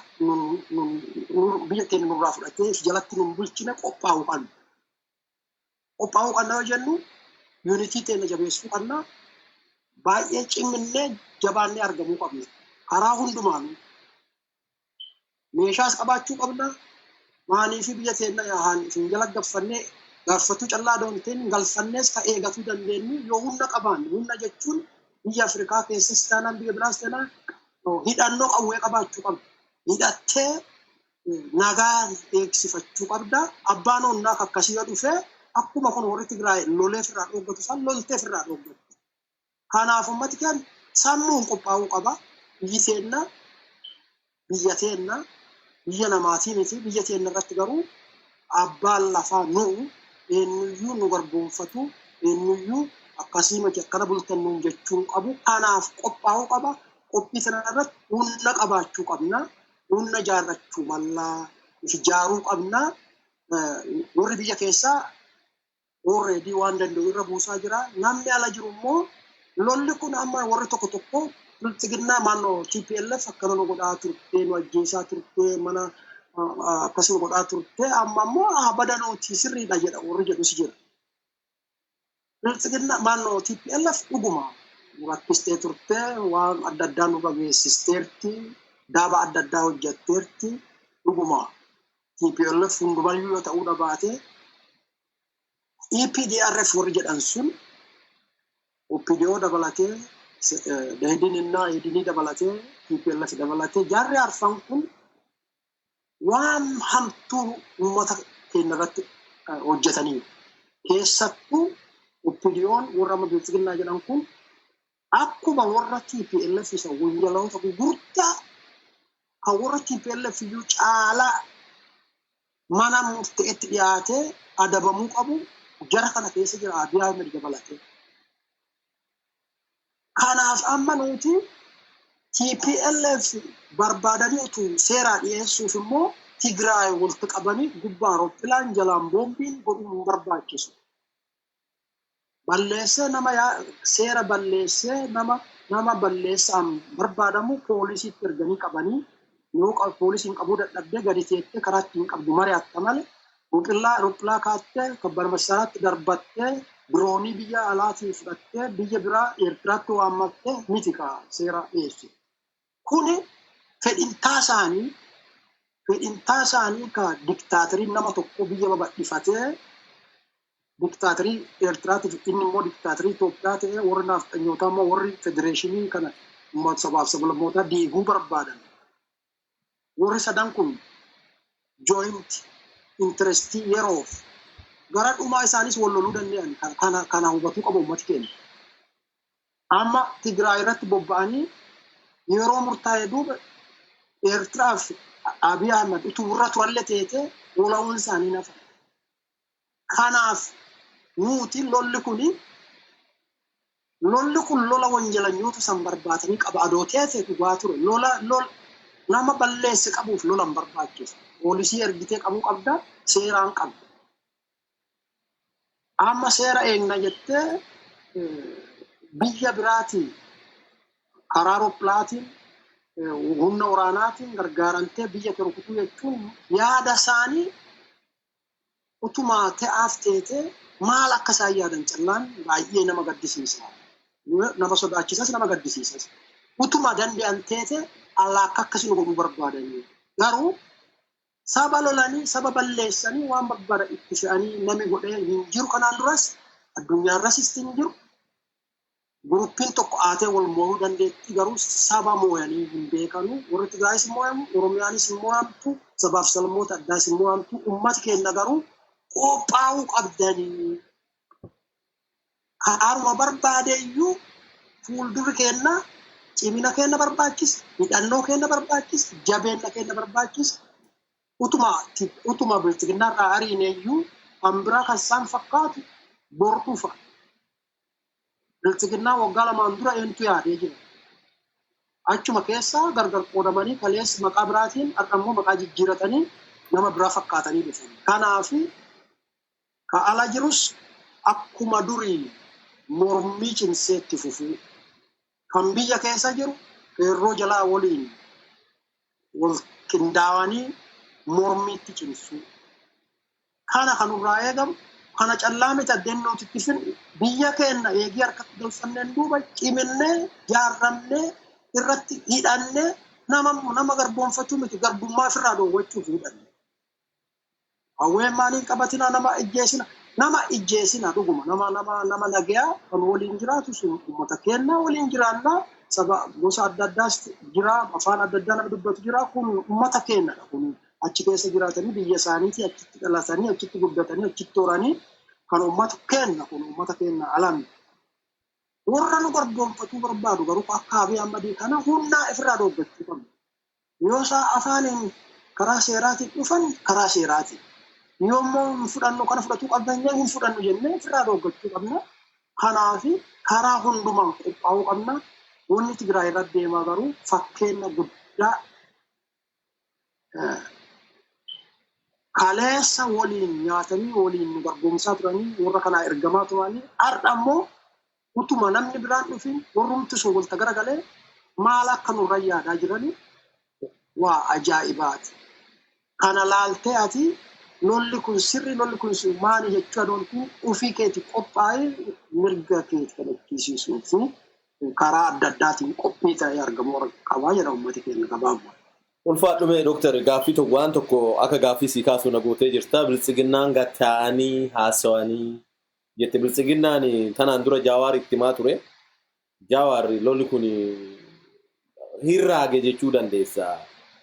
[SPEAKER 3] biyya keenya nurraa fudhatee jalatti nu bulchine qophaa'uu qabna. Qophaa'uu qabna yoo jennu yuunitii keenya jabeessuu qabna. Baay'ee cimminnee jabaannee argamuu qabna. Karaa hundumaan meeshaas qabaachuu qabna. Maanii fi biyya keenya hin jala gaffannee gaafatu callaa doonteen galfannees ka eegatuu dandeenyu yoo humna qabaanne. Humna jechuun biyya Afrikaa keessas taanaan biyya biraas taanaan hidhannoo qawwee qabaachuu qabda. Hidhattee nagaan eegsifachuu qabda. Abbaan onnaa akkasii yoo dhufee akkuma kun warri Tigraay lolee firraa dhooggatu san loltee firraa dhooggatu. Kanaaf ummati keenya sammuun qophaa'uu qaba. Biyyi keenya biyya namaatii miti. Biyya keenya irratti garuu abbaan lafaa eenyuyyuu nu garboomfatu eenyuyyuu akkasii miti akkana bultan nuun jechuun qabu. Kanaaf qophaa'uu qaba. Qophii sana irratti humna qabaachuu qabna. Humna jaarrachuu mallaa ijaaruu qabna. Warri biyya keessaa already waan danda'u irra buusaa jira. Namni ala jiru immoo lolli kun amma warri tokko bilchiginnaa maannoo TPLF akkana nu godhaa turtee nu ajjeesaa turtee mana akkasuma godhaa turtee amma immoo badanooti sirriidha jedha warri jedhus jira. Bilchiginnaa maannoo TPLF dhuguma rakkistee turtee waan adda addaa nu geessisteerti daaba adda addaa hojjetteerti dhuguma TPLF hundumayyuu yoo ta'uu dhabaate EPDRF warri jedhan sun OPDO dabalatee Dahidinii dabalatee TPLF dabalatee jaarri arfan kun waan hamtuu uummata keenya irratti hojjetanii keessattuu OPDO'n warra bilchiginnaa jedhan kun akkuma warra TPLF isa wanjaloota gurguddaa kan warra TPLF iyyuu caalaa mana murteetti dhiyaatee adabamuu qabu jara kana keessa jira Abiy Ahmed dabalatee. Kanaaf amma nuti TPLF barbaadanii utuu seeraa dhiyeessuuf immoo Tigraay walitti qabanii gubbaa Aawuroppilaan jalaan boombiin godhuun barbaachisu. Balleessee seera balleessee nama balleessaan barbaadamu poolisiitti erganii qabanii yoo poolisiin qabuu dadhabdee gadi teettee karaa ittiin qabdu mari'atta malee Aawuroppilaa kaattee kabbar masaraatti darbattee biroonii biyya alaatii fudhattee biyya biraa Eertiraatti waammattee miti ka seera dhiyeessu. Kuni fedhintaa isaanii ka diktaatariin nama tokko biyya babal'ifatee diktaatarii Eertiraatiif inni immoo diktaatarii Itoophiyaa ta'ee warri naaftanyootaa immoo warri federeeshinii kana uummata sabaaf sablammootaa diiguu barbaadan. Warri sadan kun joint interestii yeroof gara dhumaa isaanis wal loluu danda'an kana hubatuu qabu uummati keenya. Amma Tigraay irratti bobba'anii yeroo murtaa'e duuba Eertiraaf Abiy Ahmed utuu irra turallee teetee ola'uun isaanii nafa. Kanaaf nuti lolli kun lola wanjalanyoota san barbaatanii qaba adooteefe dhugaa ture. Nama balleesse qabuuf lola hin barbaachisu. Poolisii ergitee qabuu qabda, seeraan qabda. Amma seera eegna jettee biyya biraatiin karaa Aawuropilaatiin humna waraanaatiin gargaaramtee biyya rukutuu jechuun yaada isaanii utuma ta'aaf teete maal akka isaan yaadan callaan baay'ee nama gaddisiisa. Nama sodaachisas nama gaddisiisas. Utuma danda'an teete Allah akka akkasii godhuu barbaadanii. Garuu saba lolanii saba balleessanii waan barbaada itti fe'anii namni godhee hin jiru kanaan duras addunyaarras hin jiru. Guruppiin tokko aatee wal mo'uu dandeetti garuu saba mooyanii hin beekanu. Warri Tigraayis hin moo'amu, Oromiyaanis hin moo'amtu, sabaaf salmoota addaas hin moo'amtu. Uummati keenya garuu qophaa'uu qabdanii. Karaaruma barbaadeeyyuu fuuldurri keenya cimina keenya barbaachisa, hidhannoo keenya barbaachisa, jabeenya keenya barbaachisa. Utuma bilchiginarraa ariineeyyuu hambiraa kan isaan fakkaatu bortuufa. Bilchiginnaa waggaa lamaan dura eentu yaadee jira. Achuma keessaa gargar qoodamanii kaleessa maqaa biraatiin har'ammoo maqaa jijjiiratanii nama biraa fakkaatanii dhufan. Kanaaf ka ala jirus akkuma durii mormii cimseetti fufuu. Kan biyya keessa jiru qeerroo jalaa waliin wal qindaa'anii mormiitti cimsuu. Kana kanurraa eegamu kana callaa miti addeennooti tifin biyya keenya eegii harkatti galfanneen duuba ciminnee jaarrannee irratti hidhannee nama garboonfachuu miti garbummaa ofirraa dhoowwachuuf hidhanne. Hawween maaliin qabatina nama ijjeesina dhuguma nama nagayaa kan waliin jiraatu sun uummata keenya waliin jiraannaa saba gosa adda addaas jira afaan adda addaa nama dubbatu jira kun uummata keenyadha kun achi keessa jiraatanii biyya isaaniitii achitti dhalatanii achitti guddatanii achitti horanii kan uummata keenya kun uummata keenya alan warra nu garboonfatuu barbaadu garuu akka Abiy Ahmedii kana humnaa ofirraa dhoowwachuu qabna. Yoo isaa afaaniin karaa seeraatiin dhufan karaa seeraatiin yoommoo fudhannu kana fudhatuu qabdanya hin fudhannu jennee ofirraa dhoowwachuu qabna. Kanaaf karaa hundumaan qophaa'uu qabna. Wanni Tigraay irra deemaa garuu fakkeenya guddaa kaleessa waliin nyaatanii waliin garboomsaa turanii warra kanaa ergamaa turanii har'a ammoo utuma namni biraan dhufin warrumti sun walta garagalee maal akka nurra yaadaa jiranii waa ajaa'ibaati. Kana laaltee ati lolli kun sirri lolli kun maali jechuu adoontuu ofii keetii qophaa'ee mirga keetii kadhachiisuu fi karaa adda addaatiin qophii ta'ee argamuu qabaa jedha uummati keenya gabaabaa.
[SPEAKER 1] Ulfaadhume Dr. Gaaffii tokko waan tokko akka gaaffii sii kaasuu nagootee jirta. Bilchiginnaan gatta'anii haasawanii jette bilchiginnaan tanaan dura Jawaar itti himaa ture. Jawaar lolli kun hirraage jechuu dandeessa.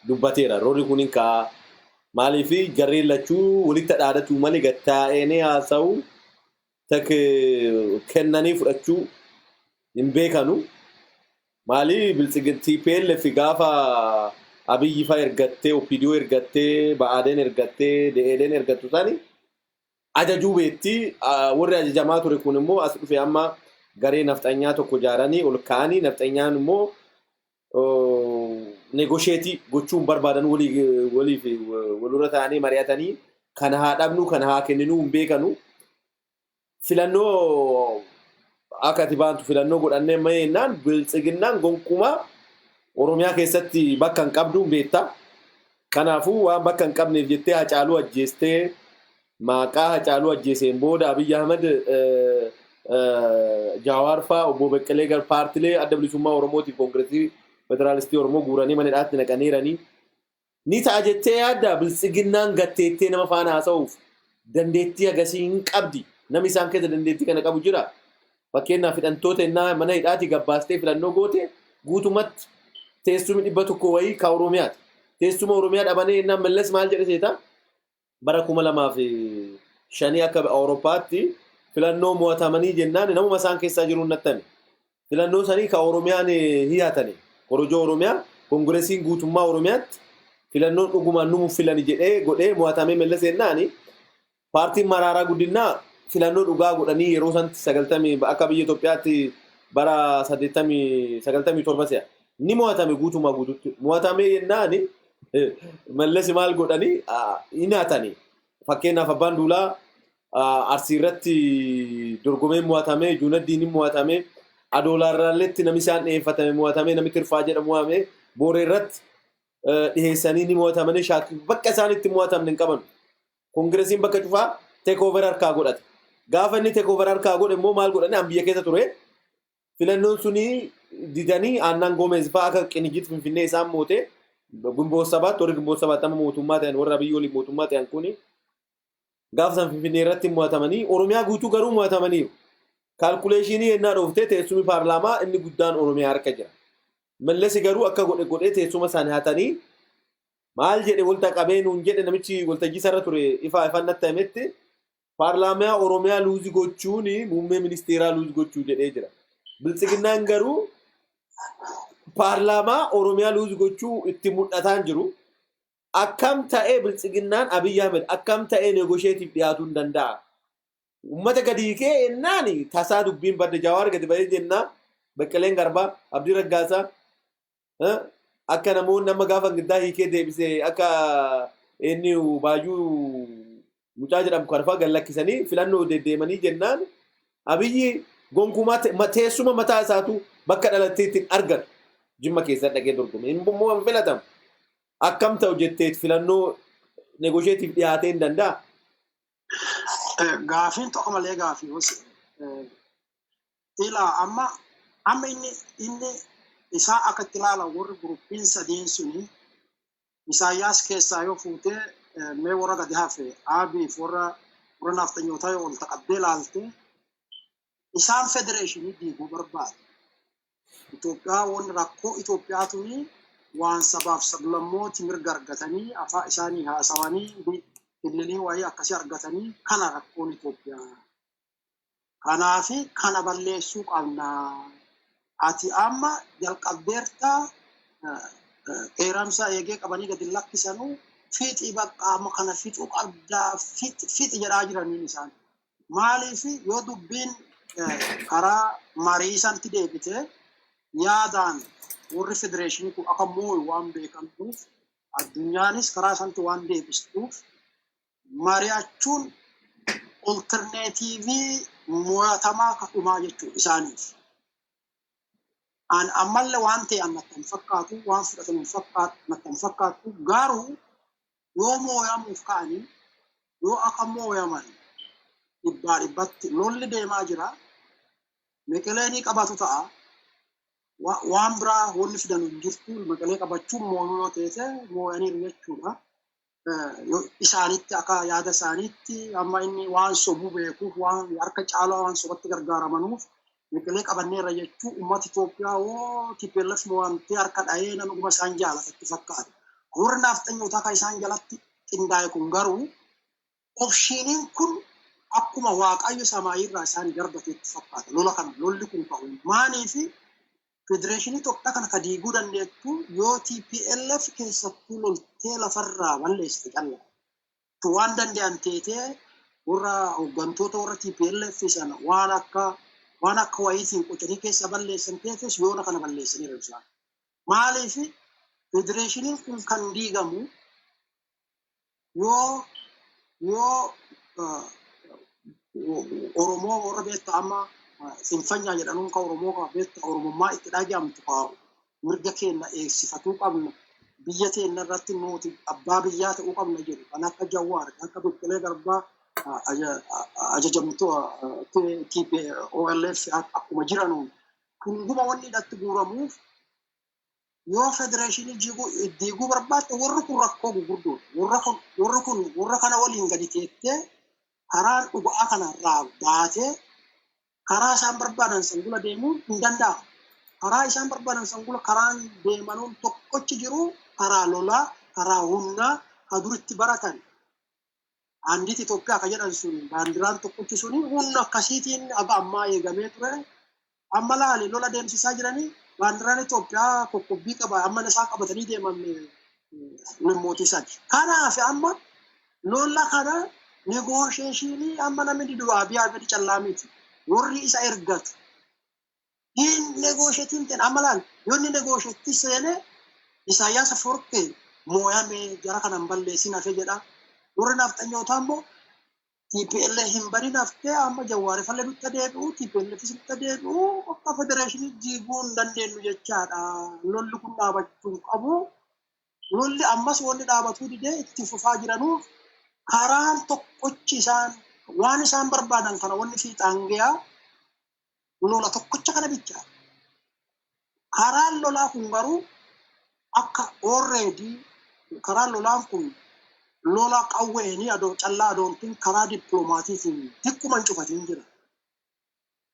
[SPEAKER 1] Dubbateera. Lolli kun kaa maaliif jarreen lachuu walitti dhaadatu malee gatta'anii haasa'u kennanii fudhachuu hin beekanu. Maali bilchigintii PLF gaafa Abiyyi fa ergattee, Opidiyoo ergattee, Ba'aadeen ergattee, De'eedeen ergattu tani ajajuu beetti warri ajajamaa ture kun immoo as dhufe amma garee nafxanyaa tokko jaaranii ol ka'anii nafxanyaan immoo negosheetii gochuun barbaadan waliif walirra ta'anii mari'atanii kana haa dhabnu kana haa kenninu hin beekanu. Filannoo akka ati baantu filannoo godhannee mayeennaan bilchiginnaan gonkumaa Oromiyaa keessatti bakka hin qabdu beekta. Kanaafuu waan bakka hin qabneef jettee Hacaaluu ajjeestee maqaa Hacaaluu ajjeeseen booda Abiy Ahmed Jawaar fa'aa obbo Beqqelee gar paartilee adda bilisummaa Oromootiif Koongireesii Federaalistii Oromoo guuranii mana hidhaatti naqaniiranii. Ni ta'a jettee yaadda bilchiginnaan gatteettee nama faana haasa'uuf dandeettii agasii hin qabdi. Namni isaan keessa dandeettii kana qabu jira. Fakkeenyaaf hidhantoota innaa mana hidhaatti gabbaastee filannoo goote guutumatti teessumni 100 wayii ka Oromiyaati. Teessuma Oromiyaa dhabanee innaan mallas maal jedhe seeta? Bara 2005 akka Awurooppaatti filannoo mo'atamanii jennaan namuma isaan keessaa jiru nattani. Filannoo sanii ka Oromiyaan hiyaatani. Korojoo Oromiyaa Koongireesiin guutummaa Oromiyaatti filannoon dhugumaan numu filani jedhee godhee mo'atamee mallas jennaani paartiin Maraaraa Guddinaa filannoo dhugaa godhanii yeroo sanatti 90 akka biyya Itoophiyaatti bara 97 se'a. Ni mo'atame guutummaa guututti. Mo'atame jennaani mallas maal godhanii hinaatani. Fakkeenyaaf abbaan duulaa Arsii irratti dorgomee mo'atame, Juunaddiin mo'atame, Adoolaarraalletti namni isaan dhiyeeffatame mo'atame, namni Tirfaa jedhamu mo'ame, Booree irratti dhiyeessanii ni mo'atamanii bakka isaan itti mo'atamne hin qaban. Koongireesiin bakka cufaa take over harkaa godhate. Gaafa inni take over harkaa godhe immoo maal godhani an biyya keessa ture filannoon suni didanii aannan Gomez fa'aa akka Qinijit Finfinnee isaan moote Gumboot Sabaatti warri Gumboot Sabaatti amma mootummaa ta'an warra biyya olii mootummaa ta'an kuni gaafa san Finfinnee irratti mo'atamanii Oromiyaa guutuu garuu mo'atamaniiru. Kaalkuleeshinii yennaa dhooftee teessumni paarlaamaa inni guddaan Oromiyaa harka jira. Mallasi garuu akka godhee teessuma isaanii hatanii maal jedhe walta qabeenuun jedhe namichi waltajjii sarara ture ifannatti himetti paarlaamaa Oromiyaa luuzi gochuun muummee ministeeraa luuzi gochuu jedhee jira. Biltsiginnaan garuu paarlaamaa Oromiyaa luuzi gochuu itti mul'ataan jiru. Akkam ta'ee Biltsiginnaan Abiyyi Ahmed akkam ta'ee neegosheetiif dhiyaatuu hin danda'a. Uummata gadi hiikee ennaan tasaa dubbiin badda Jawaar gadi ba'ee jennaa Baqqaleen Garbaa Abdii Raggaasaa akka namoonni nama gaafa giddaa hiikee deebisee akka inni baay'uu mucaa jedhamu kanfaa gallakkisanii filannoo deddeemanii jennaan Abiyyi gonkumaa teessuma mataa isaatu bakka dhalatteetti argatu Jimma keessa dhaqee dorgome immoo filatamu akkam ta'u jettee filannoo neegosheetiif dhiyaatee hin danda'a.
[SPEAKER 3] Gaafiin tokko malee gaafii hosi ilaa amma inni isaa akka itti ilaalan warri guruppiin sadeen suni Isaayyaas keessaa yoo fuutee mee warra gadi hafe Abiif warra nafxanyootaa yoo ol taqabbee ilaalte isaan federeeshinii diiguu barbaadu. Itoophiyaa wanni rakkoo Itoophiyaa tuni waan sabaaf sablammooti mirga argatanii afaan isaanii haasawanii ililii wayii akkasii argatanii kana rakkoon Itoophiyaa. Kanaafi kana balleessuu qabna. Ati amma jalqabdeertaa qeeramsa eegee qabanii gadi lakkisanuu fiixii bakka amma kana fixuu qabdaa fiixi jedhaa jiraniin isaan. Maaliif yoo dubbiin karaa marii sanatti deebite yaadaan warri federeeshinii kun akka moo'u waan beekamtuuf addunyaanis karaa sanatti waan deebistuuf mari'achuun olterneetiivii mo'atamaa kadhumaa jechuudha isaaniif. An ammallee waan ta'e natti fakkaatu waan fudhatamu natti fakkaatu garuu yoo moo'amuuf ka'anii yoo akka moo'aman dhibbaa dhibbatti lolli deemaa jira meqaleenii qabatu ta'a waan biraa wanni fidan hin jirtu meqalee qabachuun moo'uu yoo ta'e moo'aniiru jechuudha. Isaanitti akka yaada isaaniitti amma inni waan sobuu beekuuf waan harka caalaa waan sobatti gargaaramanuuf meqalee qabanneerra jechuun uummata Itoophiyaa oo TPLF mo'amtee harka dhahee namuma isaan jaalatatti fakkaata. Warri nafxanyootaa kan isaan jalatti qindaa'e kun garuu opshiiniin kun akkuma waaqayyo samaayirraa isaan darbateetti fakkaata. Lola kana lolli kun ta'u maaliif federeeshinii Itoophiyaa kana ka diiguu dandeettu yoo TPLF keessattuu loltee lafarraa balleessite calla. Waan danda'an teetee warra hooggantoota warra TPLF sana waan akka wayiitiin qocanii keessa balleessan teetes yoona kana balleessaniiru isaan. Maaliif federeeshiniin kun kan diigamu yoo Oromoo warra beektu amma sinfanyaa jedhanuun kan Oromoo kan beektu Oromummaa itti dhagahamtu kan mirga keenya eegsifatuu qabna. Biyya teenya irratti nuti abbaa biyyaa ta'uu qabna jedhu kan akka Jawaar kan akka Baqqalee Garbaa ajajamtuu OLF akkuma jiranu hunduma wanni hidhatti guuramuuf yoo federeeshinii diiguu barbaadde warri kun rakkoo gurguddoodha. Warra kana waliin gadi teettee karaan dhugaa kanarraa baatee karaa isaan barbaadan sangula deemuun hin danda'amu. Karaa isaan barbaadan sangula karaan deemanuun tokkochi jiru karaa lolaa, karaa humnaa, ka duritti baratan. Andit Itoophiyaa kan jedhan sun baandiraan tokkochi suni humna akkasiitiin aga ammaa eegamee ture. Amma laali lola deemsisaa jiranii baandiraan Itoophiyaa kokkobbii qaba amma isaa qabatanii deeman namooti sadi. Kanaaf amma lola kana negoosheeshinii amma namni duraa Abiy callaa miti. Warri isa ergatu. Hin negoosheetiin ta'an amma laali yoo inni negoosheetti seene Isaayyaas Afwerqee moo'amee jara kanan balleessin hafe jedha. Warri nafxanyootaa immoo TPLF hin bariin haftee amma Jawaar fallee nutti deebi'u TPLF nutti deebi'u akka federeeshinii diiguu hin dandeenyu jechaadha. Lolli kun dhaabachuu qabu. Lolli ammas wanni dhaabatuu didee itti fufaa jiranuuf karaan tokkochi isaan waan isaan barbaadan kana wanni fiixaan gahaa lola tokkocha kana bichaa. Karaan lolaa kun garuu akka already karaan lolaa kun lola qawweeni adoo callaa adoontiin karaa dippiloomaatiitiin xiqquma cufatiin jira.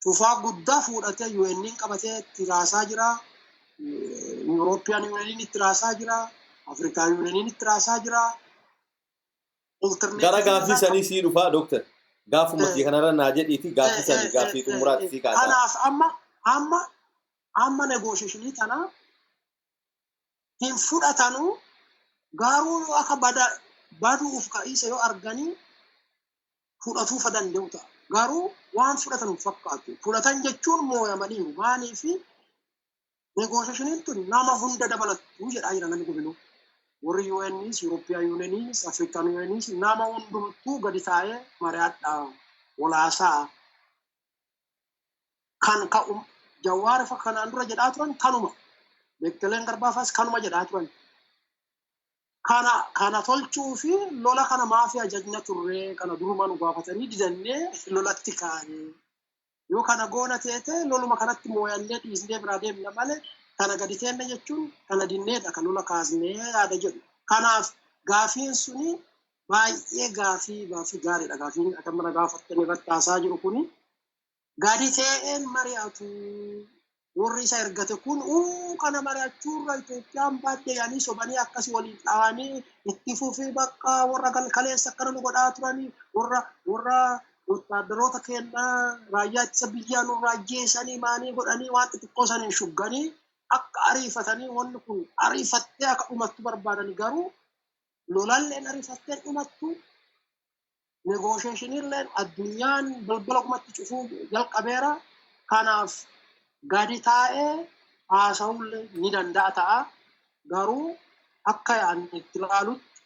[SPEAKER 3] Cufaa guddaa fuudhatee UN'n qabatee itti raasaa jira. European Union'n itti raasaa jira. African Union'n itti raasaa jira.
[SPEAKER 1] Gara gaaffii sanii sii dhufaa Dooktar. Gaafuma kee kanarra naa jedhiiti gaaffii sanii gaaffii xumuraatti sii kaasaa.
[SPEAKER 3] Kanaaf amma negotiationii tana hin fudhatanuu garuu akka baduuf ka'iisa yoo arganii fudhatuufa danda'u ta'a. Garuu waan fudhatan fakkaatu. Fudhatan jechuun mooyamanii maanii fi negotiationiin tun nama hunda dabalatu jedhaa jira namni gubinuu. Warri UN's, European Union's, African Union's nama hundumtuu gadi taa'ee mari'adhaa walaasaa kan ka'u Jawaar fa kanaan dura jedhaa turan kanuma. Bekkeleen Garbaafas kanuma jedhaa turan. Kana tolchuu fi lola kana maafii ajajna turree kana durumaa nu gaafatanii didannee lolatti kaa'anii. Yoo kana goona teete loluma kanatti mooyallee dhiisnee biraa deemna malee kana gadi teenne jechuun kana dinneedha kan lola kaasnee yaada jedhu. Kanaaf gaafiin suni baay'ee gaafii gaariidha. Gaafiin akka mana gaafattanii irratti haasaa jiru kuni gadi ta'een mari'atu. Warri isa ergate kun kana mari'achuurra Itoophiyaan baadhee yaanii sobanii akkasii waliin dhaanii itti fufii bakka warra kaleessa akkana nu godhaa turanii warra wotaaddaroota kennaa raayyaa ittisa biyyaa nurraa ajjeesanii maanii godhanii waan xixiqqoo saniin shugganii akka ariifatanii wanni kun ariifattee akka dhumattu barbaadan garuu lolalleen ariifattee dhumattu negotiationilleen addunyaan balbala kumatti cufuu jalqabeera. Kanaaf gadi taa'ee haasa'uullee ni danda'a ta'a. Garuu akka itti ilaalutti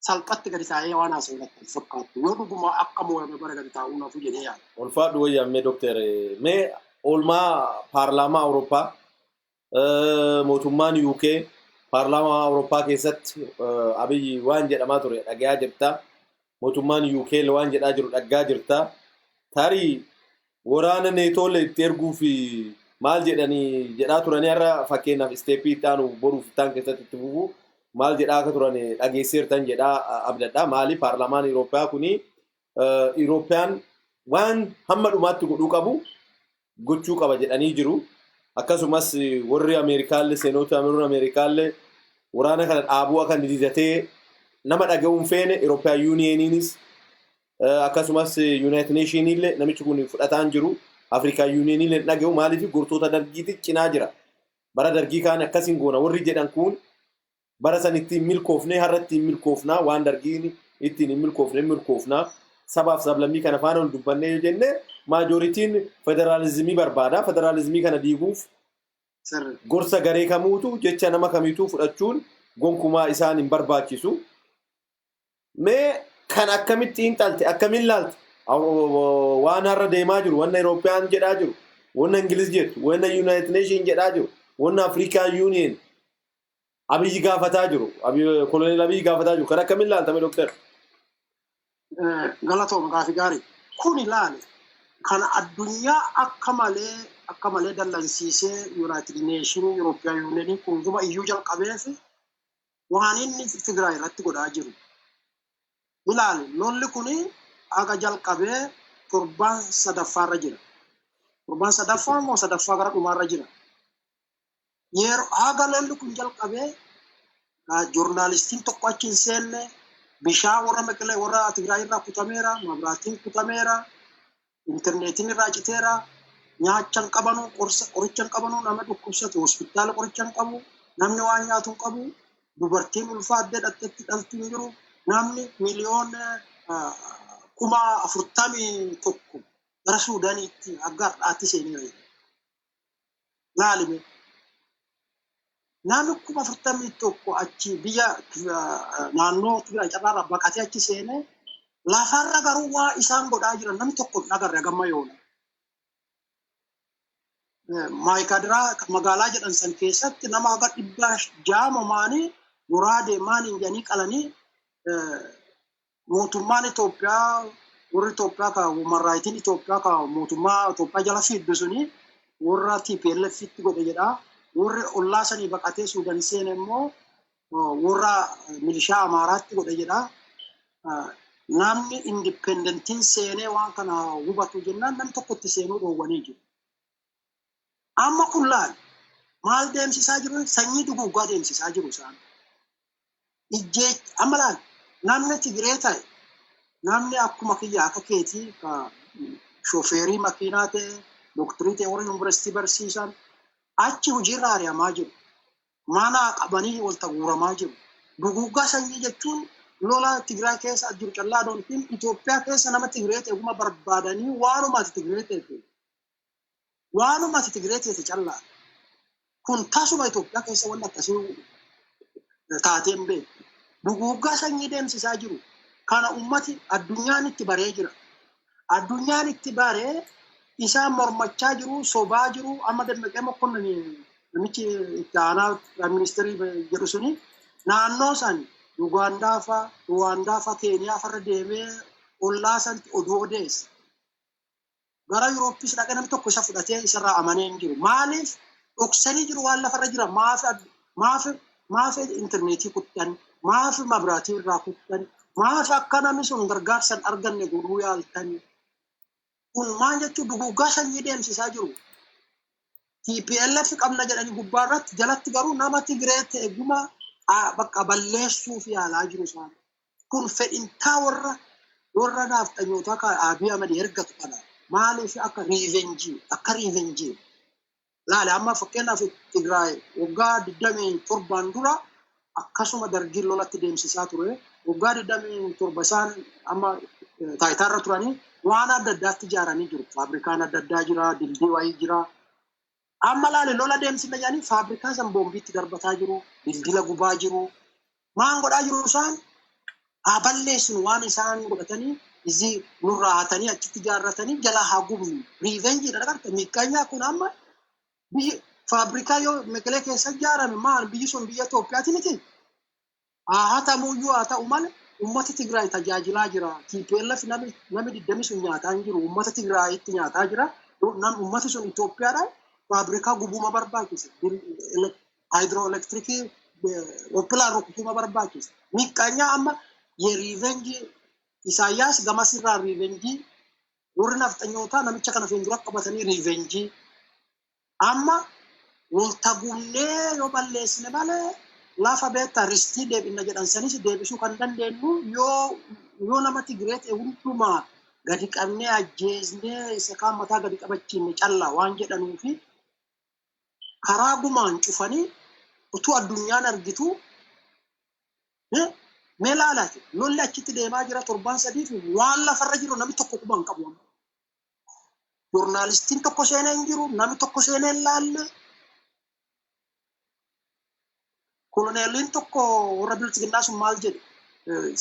[SPEAKER 3] salphatti gadi taa'ee waan haasa'u natti fakkaatu. Yoo dhuguma akka mooyame bara gadi taa'uu nafu jedhee yaada.
[SPEAKER 1] Ulfaadhu wayyaamee Dooktar. Mee oolmaa paarlaamaa Awurooppaa mootummaan UK paarlaamaa Awurooppaa keessatti Abiyyi waan jedhamaa ture dhagayaa jirta. Mootummaan UK waan jedhaa jiru dhagaa jirta. Tarii waraana neetoolle itti erguu fi maal jedhanii jedhaa turanii har'a fakkeenyaaf isteeppii itti aanu boruuf isaan keessatti itti fufu maal jedhaa akka turan dhageesseertan jedhaa abdadhaa. Maali paarlaamaan Awurooppaa kuni Awurooppaan waan hamma dhumaatti godhuu qabu gochuu qaba jedhanii jiru. Akkasumas warri Ameerikaallee seenoota Ameerikaallee waraana kana dhaabuu akka didatee nama dhaga'uun feene European Union's akkasumas United Nations illee namichi kun fudhataan jiru. African Union illee dhaga'u maaliif gortoota dargiitti cinaa jira. Bara dargii kaan akkasiin goona warri jedhan kun bara san ittiin milkoofnee har'a ittiin milkoofnaa waan dargiin ittiin milkoofnaa sabaaf sablammii kana faana ol dubbannee yoo jenne maajoritiin federaalizimii barbaada. Federaalizimii kana diiguuf gorsa garee kamuutu jecha nama kamiituu fudhachuun gonkumaa isaan hin barbaachisu. Mee kan akkamitti xiinxalte akkamiin laalte waan har'a deemaa jiru wanna Awurooppaan jedhaa jiru wanna Ingiliz jedhu wanna United Nations jedhaa jiru wanna African Union Abiyyi gaafataa jiru koloneel Abiyyi gaafataa jiru kan akkamiin laaltame Dooktar?
[SPEAKER 3] Galatooma gaafii gaarii kun ilaale kan addunyaa akka malee dallansiisee United Nations European Union kun dhuma iyyuu jalqabeef waan inni Tigraay irratti godhaa jiru. Ilaali lolli kuni aga jalqabee torban sadaffaarra jira. Torban sadaffaa moo sadaffaa gara dhumaarra jira. Yeroo aga lolli kun jalqabee joornaalistiin tokko achi hin seenne bishaan warra Maqalee warra Tigraay irraa kutameera, mabraatiin kutameera, intarneetiin irraa citeera, nyaachaa hin qabanu, qoricha hin qabanu, nama dhukkubsate hospitaala qoricha hin qabu, namni waan nyaatu hin qabu, dubartiin ulfaaddee dhatteetti dhaltu hin jiru. Namni miliyoona 41,000 gara Suudaaniitti akka har'aatti seeneera. Laalime namni 41,000 achi biyya naannoo Tigraay carraarraa baqatee achi seenee lafarra garuu waa isaan godhaa jiran namni tokko hin agarre gamma yoona. Maayikaadiraa magaalaa jedhan san keessatti nama aga 600 maanii muraadee maanii jedhanii qalanii mootummaan Itoophiyaa warri Itoophiyaa ka umarraayitiin Itoophiyaa ka mootummaa Itoophiyaa jala fiiddu suni warra TPLF itti godhe jedha. Warri ollaa sanii baqatee Suudaan seene immoo warra milishaa Amaaraatti godhe jedha. Namni indipendentiin seenee waan kana hubatu jennaan nam tokkotti seenuu dhoowwanii jiru. Amma kun laal maal deemsisaa jiru? Sanyii duguuggaa deemsisaa jiru isaan. Amma laal namni Tigiree ta'e namni akkuma kiyya akka keetii ka shofeerii makiinaa ta'e dooktarii ta'e warra yuunivarsiitii barsiisan achi hojiirra ari'amaa jiru. Mana qabanii walta guuramaa jiru. Duguuggaa sanyii jechuun lola Tigraay keessa jiru callaa doontiin Itoophiyaa keessa nama Tigiree ta'e oguma barbaadanii waanumaati Tigiree ta'e. Waanumaati Tigiree ta'e callaa. Kun tasuma Itoophiyaa keessa waan akkasii taateen beeku. Duguuggaa sanyii deemsisaa jiru. Kana ummati addunyaan itti baree jira. Addunyaan itti baree isaan mormachaa jiru, sobaa jiru. Amma Dammaqee Mokonnon namichi itti aanaa ministeerii jedhu suni naannoo san Ugaandaa fa'a, Ruwaandaa fa'a, Keeniyaa fa'arra deemee ollaa santi oduu odeessa. Gara Yurooppis dhaqee namni tokko isa fudhatee isarraa amanee hin jiru. Maaliif dhoksanii jiru waan lafarra jira? Maafi intarneetii kuttan, maafi mabiraatii irraa kuttan, maafi akka namni sun gargaarsan arganne godhuu yaaltan. Kun maal jechuun duguuggaa sanyii deemsisaa jiru. TPLF qabna jedhanii gubbaarratti jalatti garuu nama Tigiree ta'e guma bakka balleessuuf yaalaa jiru isaan. Kun fedhintaa warra naaftanyootaa ka Abiy Ahmed ergatu kana. Maaliif akka riivenjii. Laale amma fakkeenyaaf Tigraay waggaa 27 dura akkasuma dargiin lolatti deemsisaa ture. Waggaa 27 isaan amma taayitaarra turanii waan adda addaatti ijaaranii jiru. Faabrikaan adda addaa jira, dildii wayii jira. Amma laale lola deemsina jedhanii faabrikaa san boombiitti darbataa jiru, dildila gubaa jiru. Maan godhaa jiru isaan? Haa balleessinu waan isaan godhatanii izii nurraa hatanii achitti ijaarratanii jalaa haa gubnu. Riivenjiidha dhagarta. Miiqaanyaa kun amma biyyi faabrikaa yoo Meqelee keessa ijaarame maal biyyi sun biyya Itoophiyaati miti? Haa ta'uyyuu haa ta'u malee uummata Tigraay tajaajilaa jira. TPLF namni 20 sun nyaataa hin jiru. Uummata Tigraayitti nyaataa jira. Uummati sun Itoophiyaadha. Faabrikaa gubuma barbaachisa. Haayidirooelektirikii oppilaan rukutuma barbaachisa. Miiqaanyaa amma riivenjii Isaayyaas gamasirraa riivenjii warri naaftanyootaa namicha kana fuuldura qabatanii riivenjii. Amma walta gumnee yoo balleessine malee lafa beektaa ristii deebina jedhan sanis deebisuu kan dandeenyu yoo nama Tigiree ta'e hundumaa gadi qabnee ajjeesnee isa kaan mataa gadi qabachiifne callaa waan jedhanuufi karaa gumaan cufanii utuu addunyaan argitu mee laalaati lolli achitti deemaa jira 7 fi waan lafarra jiru namni tokko quban qabu. Joornaalistiin tokko seenee hin jiru, namni tokko seenee hin laalle. Koloneeliin tokko warra bilchiginnaa sun maal jedhe?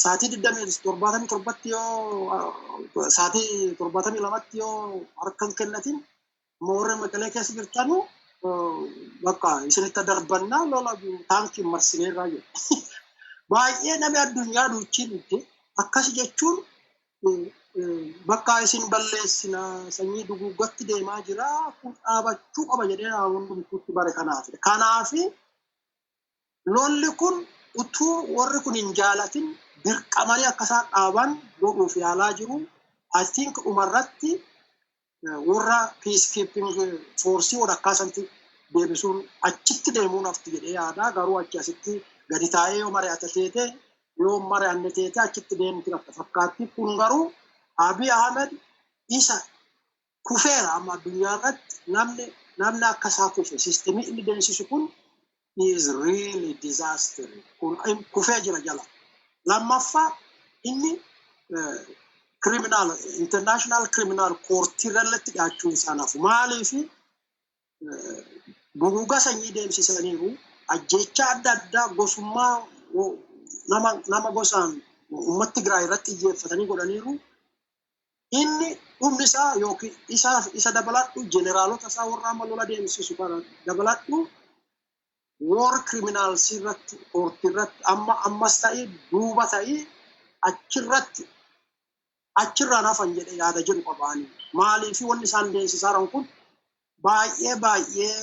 [SPEAKER 3] Saatii 77tti yoo saatii 72tti yoo harka hin kennatin warra Meqelee keessa jirtanu bakka isinitti darbannaa lola taankiin marsineerraa jedhe. Baay'ee namni addunyaa duuchiin itti akkas jechuun bakka isin balleessina sanyii duguuggatti deemaa jira kun dhaabachuu qaba jedhee hundumtuutti bare kanaaf. Kanaaf lolli kun utuu warri kun hin jaalatin dirqamanii akkasaan dhaaban godhuuf yaalaa jiru. I think dhumarratti warra peacekeeping force warra akkaasanti deebisuun achitti deemuun hafti jedhee yaada. Garuu achi asitti gadi taa'ee yoo mari'atateete yoo mari'anneteete achitti deemti akka fakkaatti. Kun garuu Abiy Ahmed isa kufeera amma addunyaa irratti namni akka isaa kufe sistemii inni deemsisu kun is really disaster. Kun kufee jira jala. Lammaffaa inni international criminal court irratti dhiyaachuun isaa nafu. Maaliif duguuggaa sanyii deemsisaniiru ajjeechaa adda addaa gosummaa nama gosaan uummata Tigraay irratti xiyyeeffatanii godhaniiru. Inni dhumni isaa yookiin isa dabaladhu jeneraalota isaa warra amma lola deemsisu kana dabaladhu war criminals irratti court irratti ammas ta'ee duuba ta'ee achirratti achirraan hafan jedhee yaada jedhu qabaanii. Maaliif wanni isaan deemsisaa jiran kun baay'ee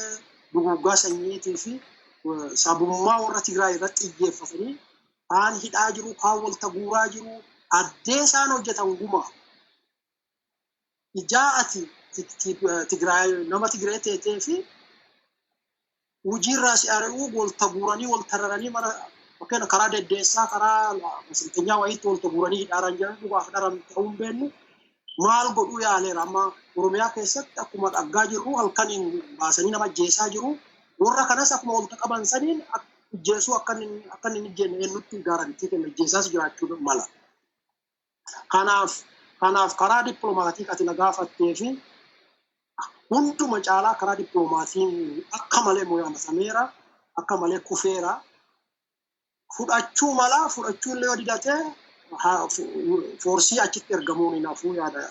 [SPEAKER 3] duguggaa sanyiitii fi sabummaa warra Tigraay irratti xiyyeeffatanii kaan hidhaa jiru, kaan walta guuraa jiru, addee isaan hojjetan guma. Ijaa ati Tigraay nama Tigraay teetee fi hojiirraa si ari'uu walta guuranii walta raranii mana fakkeenya karaa deddeessaa karaa masalteenyaa wayiitti walta guuranii hidhaaran jiran dhugaaf dharan ta'uu hin beeknu maal godhuu yaaleera. Amma Oromiyaa keessatti akkuma dhaggaa jirru halkaniin baasanii nama ajjeesaa jiru. Warra kanas akkuma walta qaban saniin ajjeesuu akka inni ijjeenne eenyutti gaarantii kenna ajjeesaas jiraachuu mala. Kanaaf karaa dippiloomaatii ati na gaafattee fi hunduma caalaa karaa dippiloomaatiin akka malee mo'amasameera, akka malee kufeera. Fudhachuu mala, fudhachuu illee yoo didatee foorsii achitti ergamuun hin hafuu yaada.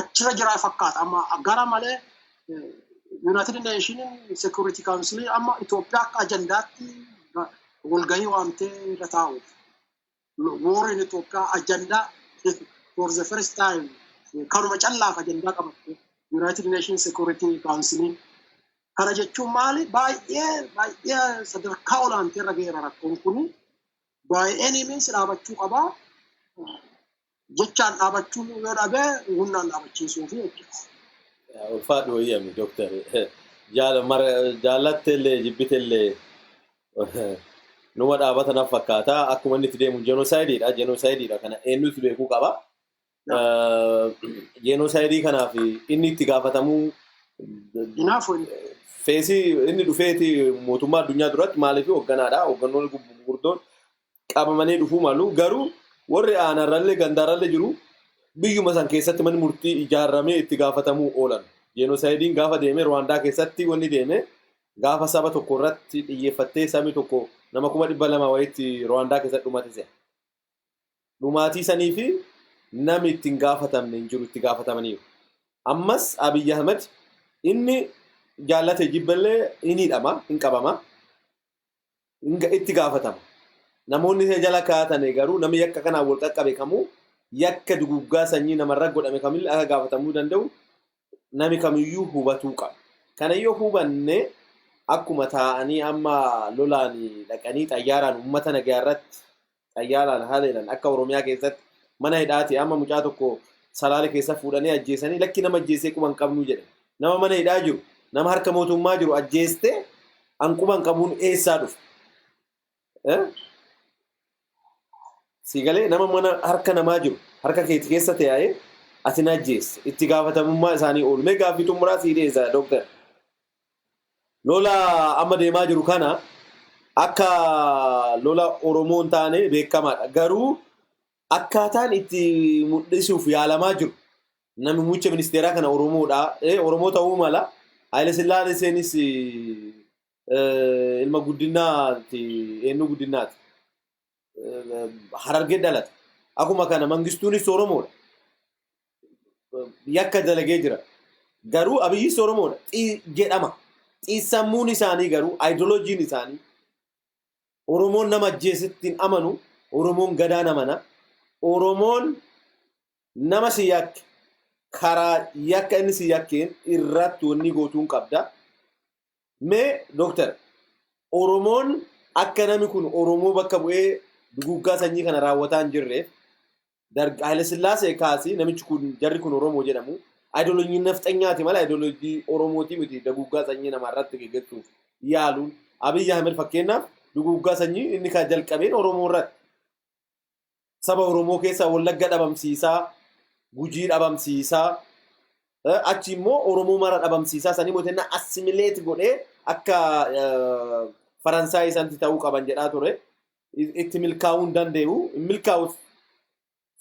[SPEAKER 3] Achirra jiraa fakkaata. Amma gara malee United Nations Security Council amma Itoophiyaa akka ajandaatti walgahii waamtee irra taa'u. War in Itoophiyaa ajandaa for the first time kanuma callaaf ajandaa qabatte United Nations Security Council. Kana jechuun maali? Baay'ee sadarkaa olaantee irra geera rakkoon kun baay'een meeshaa dhaabachuu qabaa. Jechaan dhaabachuu yoo dhabe humnaan dhaabachiisuu fi jechuudha.
[SPEAKER 1] Ulfaadhu wayyami Dooktar. Jaalatteellee jibbiteellee numa dhaabatanaaf fakkaata. Akkuma inni itti deemu jenoosaayididha. Jenoosaayididha kana eenyutu beekuu qaba. Jenoosaayidii kanaaf inni itti gaafatamuu feesii inni dhufeeti mootummaa addunyaa duratti maaliif hoogganaadha. Hooggannoonni gurguddoon qabamanii dhufuu malu. Garuu warri aanarrallee gandaarrallee jiru biyyuma san keessatti manni murtii ijaaramee itti gaafatamuu oolan. Jenoosaaydiin gaafa deeme Rwaandaa keessatti wanni deeme gaafa saba tokko irratti xiyyeeffattee sabni tokko nama 200,000 wayitti Rwaandaa keessatti dhumatise. Dhumaatii sanii fi namni ittiin gaafatamne hin jiru itti gaafatamaniiru. Ammas Abiyyi Ahmed inni jaallate jibballee inni hidhama, hin qabama, itti gaafatama. Namoonni isa jala kaa'atan garuu namni yakka kanaan wal qaqqabe kamuu yakka duguggaa sanyii namarra godhame kamillee akka gaafatamuu danda'u namni kamiyyuu hubatuu qaba. Kana yoo hubanne akkuma taa'anii amma lolaan dhaqanii xayyaaraan uummata nagaa irratti xayyaaraan haleelan akka Oromiyaa keessatti mana hidhaati amma mucaa tokko Salaale keessa fuudhanii ajjeesanii lakki nama ajjeesee quban qabnu jedhe. Nama mana hidhaa jiru, nama harka mootummaa jiru ajjeestee an quban qabuun eessaa dhufe? Sigalee nama mana harka namaa jiru harka keetti keessa taa'ee ati na ajjeesse itti gaafatamummaa isaanii oolu. Mee gaaffii xumuraa sii dhiyeessa Dooktar. Lola amma deemaa jiru kana akka lola Oromoon taane beekamaadha. Garuu akkaataan itti mul'isuuf yaalamaa jiru namni muummicha ministeeraa kana Oromoodha. Oromoo ta'uu mala. Haile Sillaaseenis ilma guddinaati eenyu guddinaati. Harargee dhalate. Akkuma kana Mangistuunis Oromoodha. Yakka dalagee jira. Garuu Abiyyis Oromoodha. Jedhama. Xiissammuun isaanii garuu aayidoloojiin isaanii Oromoon nama ajjeesittiin amanu, Oromoon gadaan amana, Oromoon nama si yakke karaa yakka inni si yakkeen irratti wanni gootuun qabda. Mee Dooktar Oromoon akka namni kun Oromoo bakka bu'ee duguggaa sanyii kana raawwataa hin jirreef Haile Sillaasee kaasii namichi kun jarri kun Oromoo jedhamu aayidoloojii nafxanyaati mala aayidoloojii Oromooti miti duguggaa sanyii namarratti geggeessuuf yaaluun. Abiyyi Ahmed fakkeenyaaf duguggaa sanyii inni kan jalqabeen Oromoo irratti saba Oromoo keessaa Wallagga dhabamsiisaa, Gujii dhabamsiisaa, achi immoo Oromoo mara dhabamsiisaa sanii mootummaa assimileet godhee akka Faransaay isaanitti ta'uu qaban jedhaa ture. Itti milkaa'uu hin danda'u. Milkaa'uuf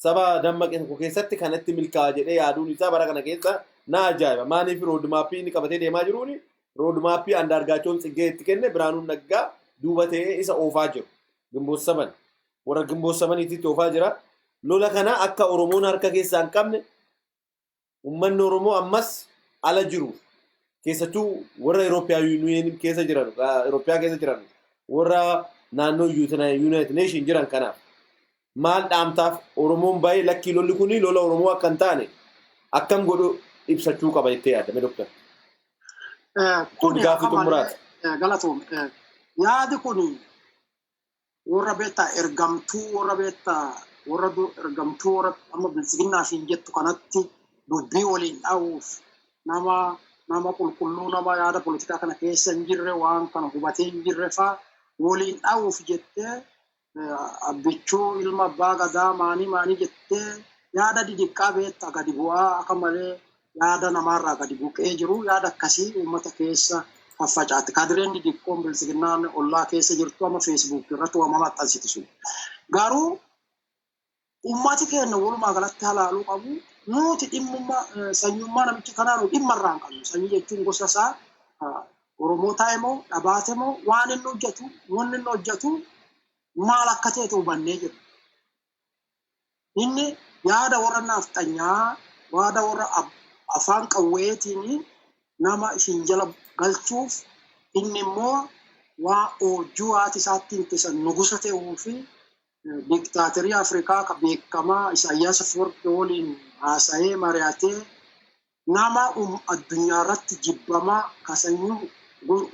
[SPEAKER 1] saba dammaqee tokko keessatti kanatti milkaa'a jedhee yaaduun isaa bara kana keessa na ajaa'iba. Maaliif roodmaappii inni qabatee deemaa jiruuni roodmaappii Andaargaachoon Tsiggee itti kenne Biraanuun Naggaa duuba ta'ee isa oofaa jiru. Gimboot 7 warra Gimboot 7 oofaa jira. Lola kana akka Oromoon harka keessaa hin qabne uummanni Oromoo ammas ala jiru. Keessattuu warra Euroopiyaa Yuuniyeen keessa jiran, Euroopiyaa keessa jiran warra naannoo United Nation jiran kanaaf maal dhaamtaaf Oromoon baay'ee lakkii lolli kuni lola Oromoo akka hin taane akkam godhu ibsachuu qaba jettee yaadame doktor. Kun gaaffii xumuraati.
[SPEAKER 3] Galatoom yaadi kun warra beektaa ergamtuu warra beektaa warra ergamtuu warra amma bilisiginnaa fi jettu kanatti dubbii waliin dhaawuuf nama qulqulluu nama yaada politikaa kana keessa hin jirre waan kana hubatee hin jirre faa waliin dhaawuuf jettee abbichuu ilma abbaa gadaa maanii jettee yaada didiqqaa beektaa gadi bu'aa akka malee yaada namaarraa gadi buqqee jiru yaada akkasii uummata keessa faffacaatti. Kadireen didiqqoon bilisiginnaan ollaa keessa jirtu amma feesbuuk irratti waamama maxxansitu sun. Garuu uummati keenya walumaa galatti halaaluu qabu. Nuti sanyummaa namicha kanaa nu dhimma irraa hin qabnu. Sanyii jechuun gosa isaa Oromoo ta'e moo dhabaate moo waan inni hojjetu maal akka ta'e hubannee jiru. Inni yaada warra naafxanyaa, yaada warra afaan qawweetiin nama isin jala galchuuf inni immoo waa oojjuu haati isaatti hintisan nugusa ta'uu fi diktaaterii Afrikaa ka beekamaa Isaayyaas Afwerqi waliin haasa'ee mari'atee nama addunyaa irratti jibbamaa kasanyuu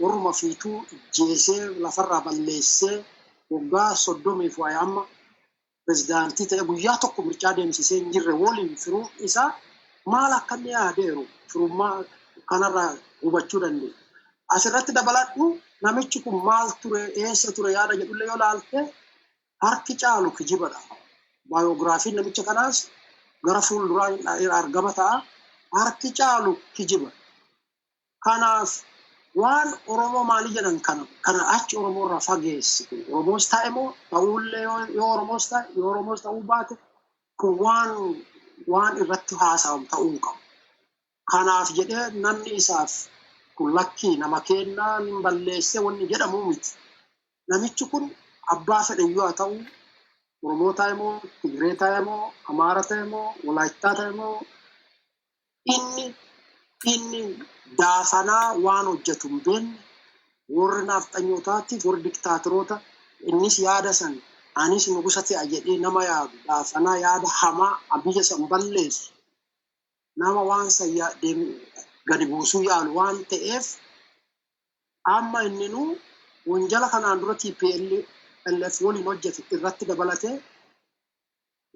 [SPEAKER 3] warruma fiituu ijjeesee lafarraa balleessee waggaa 30 fi amma pirezidaantii ta'e guyyaa tokko mirchaa deemsisee hin jirre waliin firuun isaa maal akka inni yaadeeru firummaa kanarraa hubachuu dandeenya. Asirratti dabaladhu namichi kun maal ture eessa ture yaada jedhullee yoo laalte harki caalu kijibadha. Baayogiraafiin namicha kanaas gara fuulduraa argama ta'a. Harki caalu kijiba. Kanaaf waan Oromoo maalii jedhan kana achi Oromoo irraa fageessitu. Oromoos ta'e moo ta'ullee yoo Oromoos ta'uu baate kun waan irratti haasa'amu ta'uu qabu. Kanaaf jedhee namni isaaf kun lakkii nama kennaa hin balleessee wanni jedhamu miti. Namichi kun abbaa fedhe yoo haa ta'u Oromoo ta'e moo Tigree ta'e moo Amaara ta'e moo Walaayittaa ta'e moo inni daafanaa waan hojjetu hin beekne warri naafxanyootaatiif warri diktaateroota innis yaada san anis nugusa ta'a jedhee nama yaadu daafanaa yaada hamaa biyya san balleessu nama waan san gadi buusuu yaalu waan ta'eef amma inni nu wanjala kanaan dura TPLF waliin hojjetu irratti dabalatee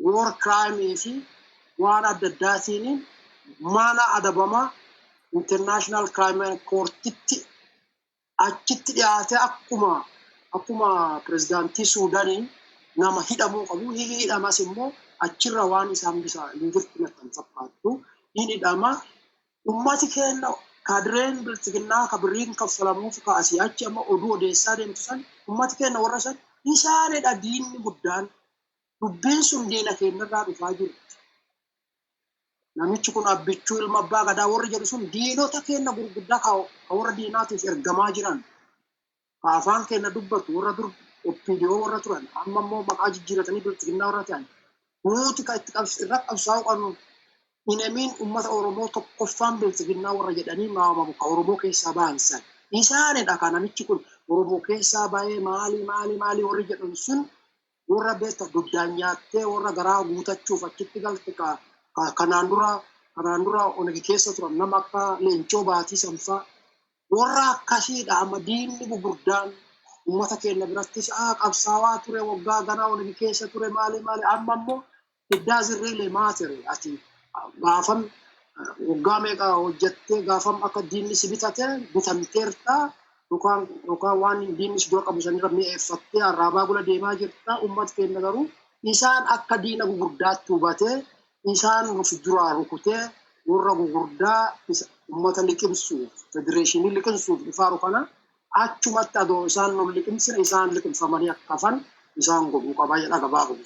[SPEAKER 3] war crime fi waan adda addaatiin mana adabamaa international crime courtitti achitti dhiyaatee akkuma pirezidaantii Suudaanii nama hidhamuu qabu hidhamas immoo achirra waan isaan bisa hin jirtu natti fakkaatu hidhama ummati keenya kadireen bilisiginnaa kabiriin kaffalamuuf kaasii achi amma oduu odeessaa deemtu san ummati keenya warra san isaanidha diinni guddaan dubbiin sun diina keenyarraa dhufaa jiru. Namichi kun abbichuu ilma abbaa gadaa warri jedhu sun diinota keenya gurguddaa ka warra diinaatiif ergamaa jiran. Afaan keenya dubbatu warra dur OPDO warra turan amma immoo maqaa jijjiiratanii bilisiginnaa warra ta'an. Nuti ka itti irra qabsaa'uu qabnu inamiin uummata Oromoo tokkoffaan bilisiginnaa warra jedhanii maamamu ka Oromoo keessaa ba'an san. Isaanidha ka namichi kun Oromoo keessaa ba'ee maali warri jedhan sun warra beekta duddaan nyaattee warra garaa guutachuuf achitti galte kanaan dura onagi keessa turan nama akka Leencoo Baatii Sanfaa warra akkasiidha amma diinni gurguddaan uummata keenya birattis qabsaawaa ture waggaa ganaa onagi keessa ture maali amma immoo iddaa zirriilee maatere ati gaafam waggaa meeqa hojjettee gaafam akka diinni si bitamteerta yookaan waan diinni si dura qabu sanirra mi'eeffattee arraabaa gula deemaa jirta uummata keenya garuu isaan akka diina gurguddaatti hubatee isaan of duraa rukutee warra gurguddaa uummata liqimsuuf federeeshinii liqimsuuf dhufaaru kana achumatti adoo isaan nu liqimsine isaan liqimfamanii akka hafan isaan godhuu qabaa jedha gabaabuu.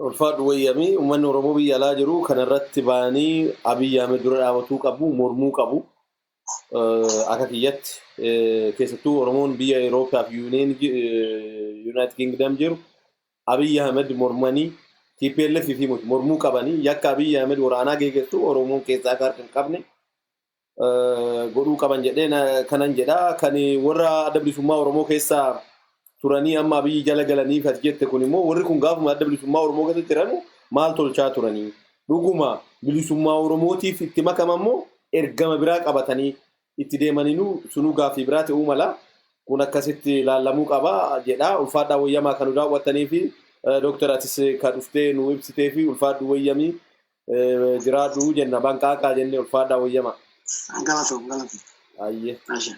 [SPEAKER 1] Ulfaadhu wayyamii uummanni Oromoo biyya alaa jiru kanarratti ba'anii Abiyyi Ahmed dura dhaabatuu qabu mormuu qabu. Akka kiyyatti keessattuu Oromoon biyya Eurooppaa fi United Kingdom jiru Abiyyi Ahmed mormanii TPLF fi mormuu qabanii yakka Abiyyi Ahmed waraanaa geeggeessu Oromoon keessaa akka harka hin qabne godhuu qaban jedhee kanan jedha kan warra adda bilisummaa Oromoo keessaa turanii amma biyyi jala galanii as jette kun immoo warri kun gaafuma adda bilisummaa Oromoo keessatti jiranu maal tolchaa turanii dhuguma bilisummaa Oromootiif itti makamammoo ergama biraa qabatanii itti deemaninu sunuu gaafii biraa ta'uu mala kun akkasitti ilaalamuu qaba jedha ulfaadhaa wayyamaa kan daawwattanii fi Dr. Atis kan dhuftee nu ibsitee fi ulfaadhu wayyamii jiraadhu jenna banqaaqaa jenne ulfaadhaa wayyamaa.
[SPEAKER 3] Galatoom.
[SPEAKER 1] Ayyee.
[SPEAKER 3] Asha.